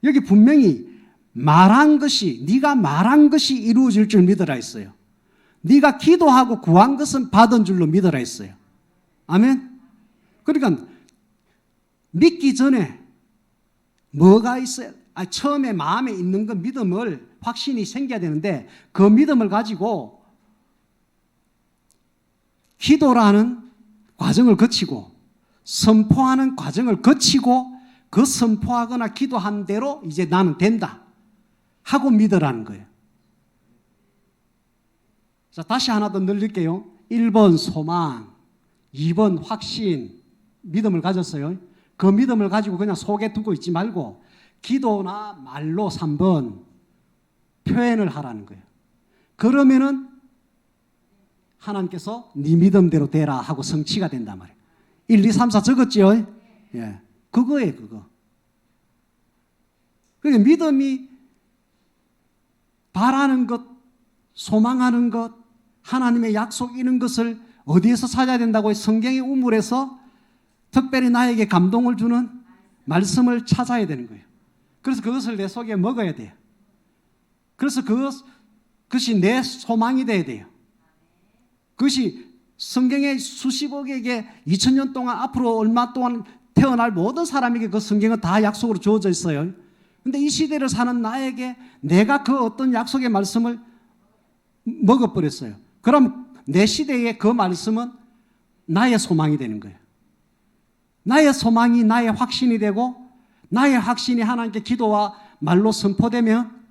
Speaker 1: 여기 분명히 말한 것이 네가 말한 것이 이루어질 줄 믿으라 했어요. 네가 기도하고 구한 것은 받은 줄로 믿으라 했어요. 아멘? 그러니까 믿기 전에 뭐가 있어요? 처음에 마음에 있는 그 믿음을 확신이 생겨야 되는데 그 믿음을 가지고 기도라는 과정을 거치고 선포하는 과정을 거치고 그 선포하거나 기도한 대로 이제 나는 된다 하고 믿으라는 거예요. 자, 다시 하나 더 늘릴게요. 1번 소망, 2번 확신, 믿음을 가졌어요. 그 믿음을 가지고 그냥 속에 두고 있지 말고 기도나 말로 3번 표현을 하라는 거예요. 그러면은 하나님께서 네 믿음대로 되라 하고 성취가 된단 말이에요. 1, 2, 3, 4 적었지요? 예. 그거예요, 그거. 그러니까 믿음이 바라는 것, 소망하는 것, 하나님의 약속 이런 것을 어디에서 찾아야 된다고 성경의 우물에서 특별히 나에게 감동을 주는 말씀을 찾아야 되는 거예요. 그래서 그것을 내 속에 먹어야 돼요. 그래서 그것이 내 소망이 돼야 돼요. 그것이 성경의 수십억에게 2000년 동안 앞으로 얼마 동안 태어날 모든 사람에게 그 성경은 다 약속으로 주어져 있어요. 근데 이 시대를 사는 나에게 내가 그 어떤 약속의 말씀을 먹어버렸어요. 그럼 내 시대의 그 말씀은 나의 소망이 되는 거예요. 나의 소망이 나의 확신이 되고 나의 확신이 하나님께 기도와 말로 선포되면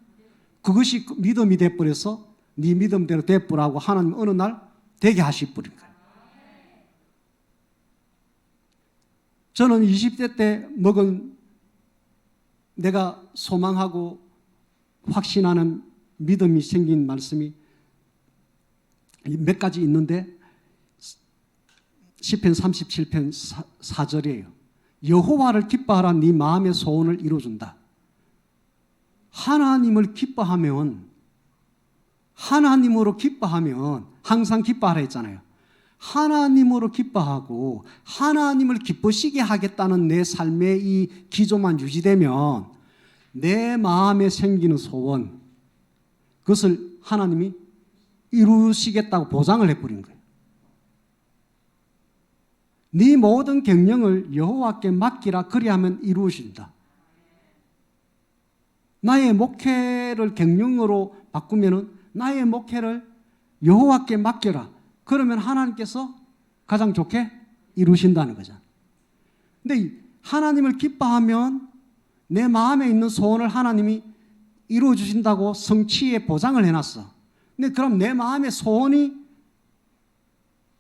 Speaker 1: 그것이 믿음이 돼버려서 네 믿음대로 돼버라고 하나님 어느 날 되게 하시버린 거예요. 저는 20대 때 먹은 내가 소망하고 확신하는 믿음이 생긴 말씀이 몇 가지 있는데 시편 37편 4절이에요. 여호와를 기뻐하라 네 마음의 소원을 이루어준다. 하나님을 기뻐하면 하나님으로 기뻐하면 항상 기뻐하라 했잖아요. 하나님으로 기뻐하고 하나님을 기쁘시게 하겠다는 내 삶의 이 기조만 유지되면 내 마음에 생기는 소원 그것을 하나님이 이루시겠다고 보장을 해버린 거예요. 네 모든 경영을 여호와께 맡기라 그리하면 이루어진다. 나의 목회를 경영으로 바꾸면은 나의 목회를 여호와께 맡겨라. 그러면 하나님께서 가장 좋게 이루신다는 거죠. 근데 하나님을 기뻐하면 내 마음에 있는 소원을 하나님이 이루어 주신다고 성취의 보장을 해놨어. 근데 그럼 내 마음의 소원이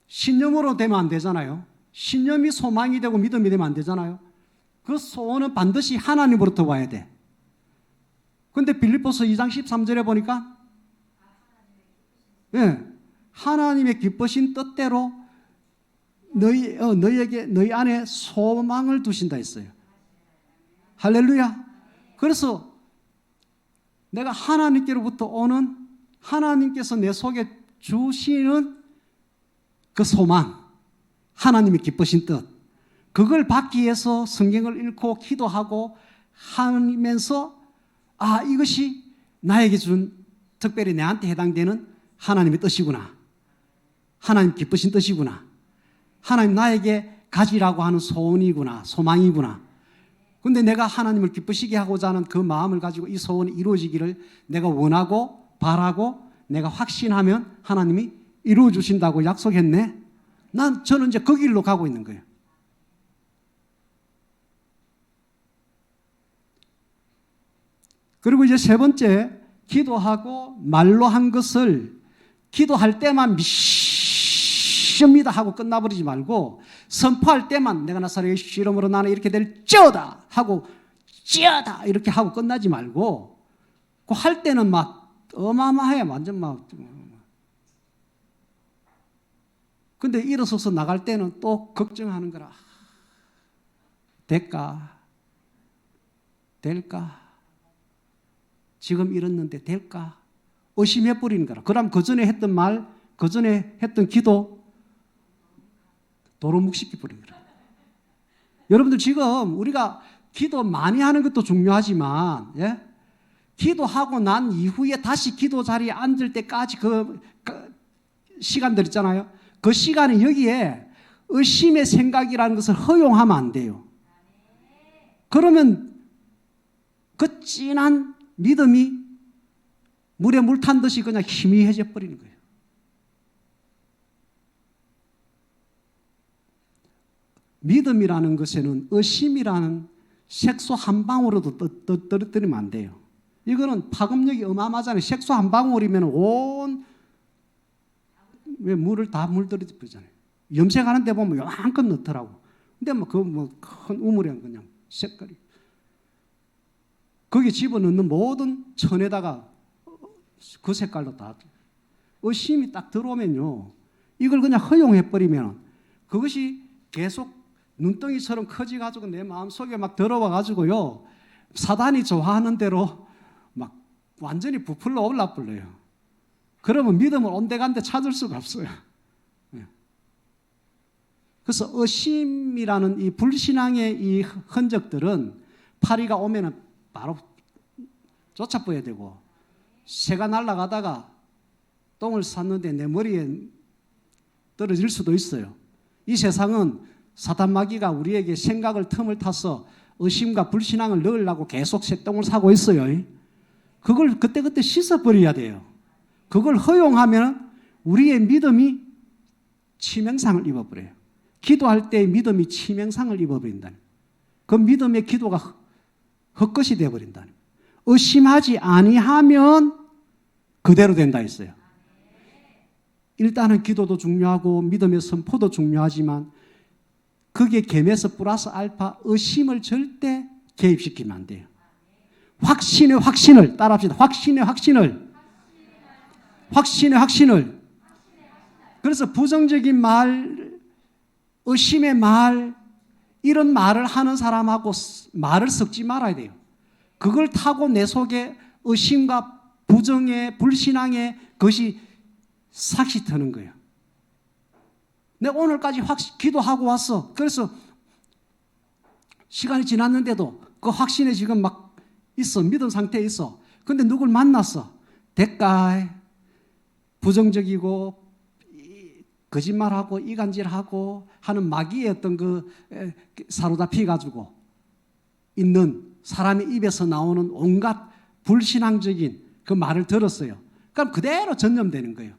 Speaker 1: 신념으로 되면 안 되잖아요. 신념이 소망이 되고 믿음이 되면 안 되잖아요. 그 소원은 반드시 하나님으로부터 와야 돼. 근데 빌립보서 2장 13절에 보니까 하나님의 기쁘신 뜻대로 너희에게 너희 안에 소망을 두신다 했어요. 할렐루야. 그래서 내가 하나님께로부터 오는 하나님께서 내 속에 주시는 그 소망, 하나님의 기쁘신 뜻, 그걸 받기 위해서 성경을 읽고 기도하고 하면서 이것이 나에게 준 특별히 내한테 해당되는 하나님의 뜻이구나. 하나님 기쁘신 뜻이구나. 하나님 나에게 가지라고 하는 소원이구나. 소망이구나. 근데 내가 하나님을 기쁘시게 하고자 하는 그 마음을 가지고 이 소원이 이루어지기를 내가 원하고 바라고 내가 확신하면 하나님이 이루어 주신다고 약속했네. 저는 이제 그 길로 가고 있는 거예요. 그리고 이제 세 번째, 기도하고 말로 한 것을 기도할 때만 믿습니다 하고 끝나버리지 말고 선포할 때만 내가 나사렛의 이름으로 나는 이렇게 될지어다 하고 찌어다 이렇게 하고 끝나지 말고 그 할 때는 막 어마어마해 완전 막. 근데 일어서서 나갈 때는 또 걱정하는 거라. 될까? 지금 이랬는데 될까? 의심해버리는 거라. 그럼 그 전에 했던 말, 그 전에 했던 기도 도루묵시켜버리는 거라. 여러분들 지금 우리가 기도 많이 하는 것도 중요하지만 기도하고 난 이후에 다시 기도 자리에 앉을 때까지 그 시간들 있잖아요. 그 시간에 여기에 의심의 생각이라는 것을 허용하면 안 돼요. 그러면 그 진한 믿음이 물에 물 탄 듯이 그냥 희미해져 버리는 거예요. 믿음이라는 것에는 의심이라는 색소 한 방울로도 떨어뜨리면 안 돼요. 이거는 파급력이 어마어마하잖아요. 색소 한 방울이면 왜 물을 다 물들여 버리잖아요. 염색하는 데 보면 요만큼 넣더라고. 근데 큰 우물에 그냥 색깔이. 거기 집어넣는 모든 천에다가 그 색깔로 다. 의심이 딱 들어오면요. 이걸 그냥 허용해버리면 그것이 계속 눈덩이처럼 커져가지고 내 마음속에 막 들어와가지고요. 사단이 좋아하는 대로 막 완전히 부풀러 올라버려요. 그러면 믿음을 온데간데 찾을 수가 없어요. 그래서 의심이라는 이 불신앙의 이 흔적들은 파리가 오면은 바로 쫓아버려야 되고, 새가 날아가다가 똥을 쌌는데 내 머리에 떨어질 수도 있어요. 이 세상은 사탄 마귀가 우리에게 생각을 틈을 타서 의심과 불신앙을 넣으려고 계속 새똥을 사고 있어요. 그걸 그때그때 씻어버려야 돼요. 그걸 허용하면 우리의 믿음이 치명상을 입어버려요. 기도할 때 믿음이 치명상을 입어버린다는, 그 믿음의 기도가 헛것이 되어버린다는, 의심하지 아니하면 그대로 된다 했어요. 일단은 기도도 중요하고 믿음의 선포도 중요하지만 그게 gem에서 플러스 알파 의심을 절대 개입시키면 안 돼요. 확신의 확신을 따라합시다. 확신의 확신을. 확신의 확신을. 그래서 부정적인 말, 의심의 말, 이런 말을 하는 사람하고 말을 섞지 말아야 돼요. 그걸 타고 내 속에 의심과 부정의 불신앙의 것이 삭시 트는 거예요. 내가 오늘까지 기도하고 왔어. 그래서 시간이 지났는데도 그 확신에 지금 막 있어. 믿음 상태에 있어. 근데 누굴 만났어. 대가에 부정적이고 거짓말하고 이간질하고 하는 마귀의 어떤 그 사로잡혀가지고 있는 사람의 입에서 나오는 온갖 불신앙적인 그 말을 들었어요. 그럼 그대로 전염되는 거예요.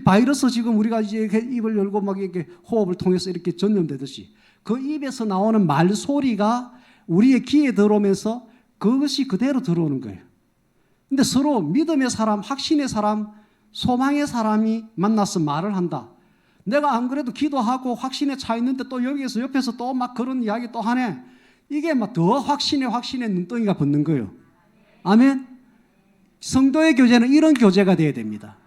Speaker 1: 바이러스 지금 우리가 이제 입을 열고 막 이렇게 호흡을 통해서 이렇게 전염되듯이 그 입에서 나오는 말 소리가 우리의 귀에 들어오면서 그것이 그대로 들어오는 거예요. 근데 서로 믿음의 사람, 확신의 사람, 소망의 사람이 만나서 말을 한다. 내가 안 그래도 기도하고 확신에 차 있는데 또 여기에서 옆에서 또 막 그런 이야기 또 하네. 이게 막 더 확신에 눈덩이가 붙는 거예요. 아멘. 성도의 교제는 이런 교제가 돼야 됩니다.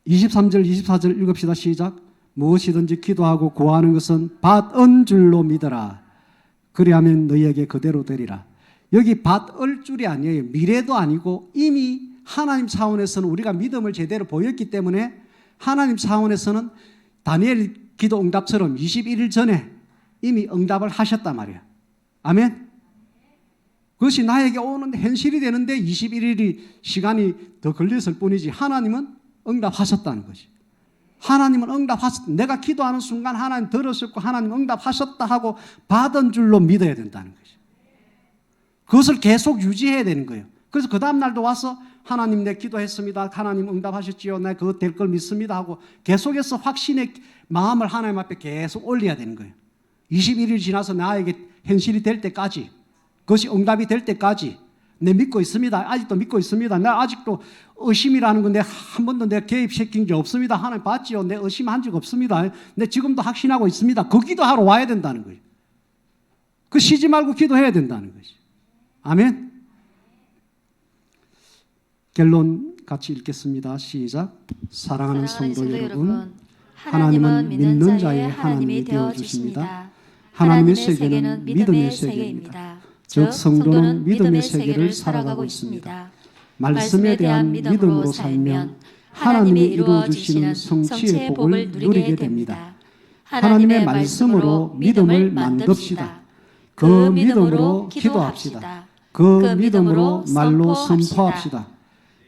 Speaker 1: (23절) (24절) 읽읍시다. 시작. 무엇이든지 기도하고 구하는 것은 받은 줄로 믿어라. 그리하면 너희에게 그대로 되리라. 여기 받을 줄이 아니에요. 미래도 아니고 이미 하나님 차원에서는 우리가 믿음을 제대로 보였기 때문에 하나님 차원에서는 다니엘 기도 응답처럼 21일 전에 이미 응답을 하셨단 말이에요. 아멘. 그것이 나에게 오는 현실이 되는데 21일이 시간이 더 걸렸을 뿐이지 하나님은 응답하셨다는 것이. 하나님은 응답하셨다. 내가 기도하는 순간 하나님 들으셨고 하나님 응답하셨다 하고 받은 줄로 믿어야 된다는 것이. 그것을 계속 유지해야 되는 거예요. 그래서 그 다음 날도 와서 하나님 내 기도했습니다. 하나님 응답하셨지요. 내 그거 될 걸 믿습니다 하고 계속해서 확신의 마음을 하나님 앞에 계속 올려야 되는 거예요. 21일 지나서 나에게 현실이 될 때까지, 그것이 응답이 될 때까지 내 믿고 있습니다. 아직도 믿고 있습니다. 나 아직도 의심이라는 건 내 한 번도 내가 개입시킨 적 없습니다. 하나님 봤지요. 내 의심한 적 없습니다. 내 지금도 확신하고 있습니다. 그 기도하러 와야 된다는 거예요. 그 쉬지 말고 기도해야 된다는 것이. 아멘. 결론 같이 읽겠습니다. 시작. 사랑하는 성도 여러분, 하나님은 믿는 자의 하나님이 되어 주십니다. 하나님의 세계는 믿음의 세계입니다. 즉 성도는 믿음의 세계를 살아가고 있습니다. 말씀에 대한 믿음으로 살면 하나님이 이루어 주시는 성취의 복을 누리게 됩니다. 하나님의 말씀으로 믿음을 만듭시다. 그 믿음으로 기도합시다. 그 믿음으로 말로 선포합시다.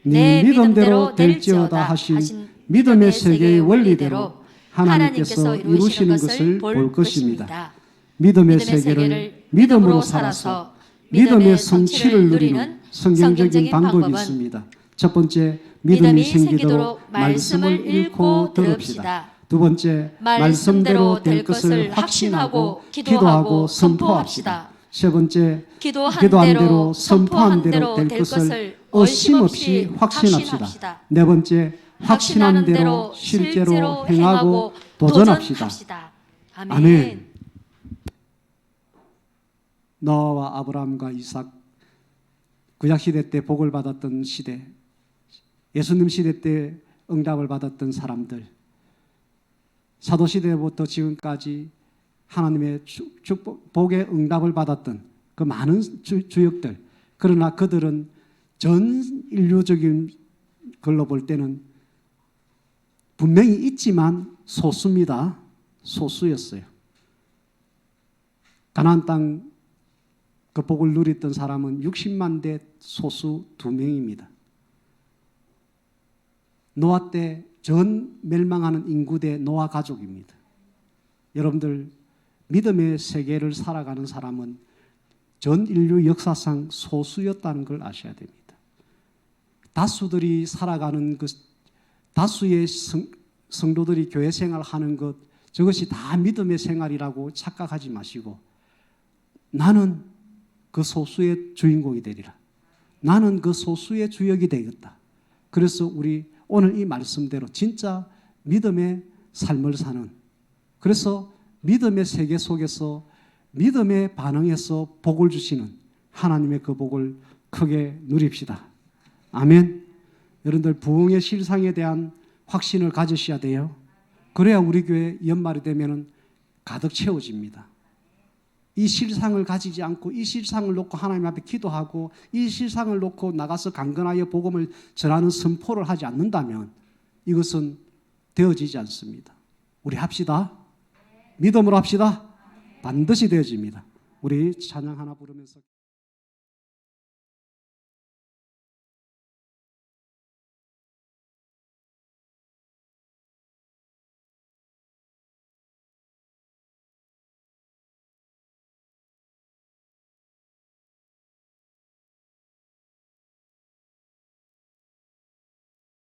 Speaker 1: 네 믿음대로 될지어다 하신 믿음의 세계의 원리대로 하나님께서 이루시는 것을 볼 것입니다. 믿음의 세계를 믿음으로 살아서 믿음의 성취를 누리는 성경적인 방법이 있습니다. 첫 번째, 믿음이 생기도록 말씀을 읽고 들읍시다. 두 번째, 말씀대로 될 것을 확신하고 기도하고 선포합시다. 세 번째, 기도한 대로 선포한 대로 될 것을 의심 없이 확신합시다. 네 번째, 확신한 대로 실제로 행하고 도전합시다. 아멘. 노아와 아브라함과 이삭, 구약시대 때 복을 받았던 시대, 예수님 시대 때 응답을 받았던 사람들, 사도시대부터 지금까지 하나님의 축복, 복의 응답을 받았던 그 많은 주역들. 그러나 그들은 전 인류적인 걸로 볼 때는 분명히 있지만 소수입니다. 소수였어요. 가나안 땅 그 복을 누렸던 사람은 60만 대 소수 2명입니다. 노아 때 전 멸망하는 인구대 노아 가족입니다. 여러분들 믿음의 세계를 살아가는 사람은 전 인류 역사상 소수였다는 걸 아셔야 됩니다. 다수들이 살아가는 그 다수의 성도들이 교회 생활하는 것 저것이 다 믿음의 생활이라고 착각하지 마시고 나는 그 소수의 주인공이 되리라. 나는 그 소수의 주역이 되겠다. 그래서 우리 오늘 이 말씀대로 진짜 믿음의 삶을 사는 그래서 믿음의 세계 속에서 믿음의 반응에서 복을 주시는 하나님의 그 복을 크게 누립시다. 아멘. 여러분들 부흥의 실상에 대한 확신을 가지셔야 돼요. 그래야 우리 교회 연말이 되면은 가득 채워집니다. 이 실상을 가지지 않고 이 실상을 놓고 하나님 앞에 기도하고 이 실상을 놓고 나가서 강건하여 복음을 전하는 선포를 하지 않는다면 이것은 되어지지 않습니다. 우리 합시다. 믿음으로 합시다. 반드시 되어집니다. 우리 찬양 하나 부르면서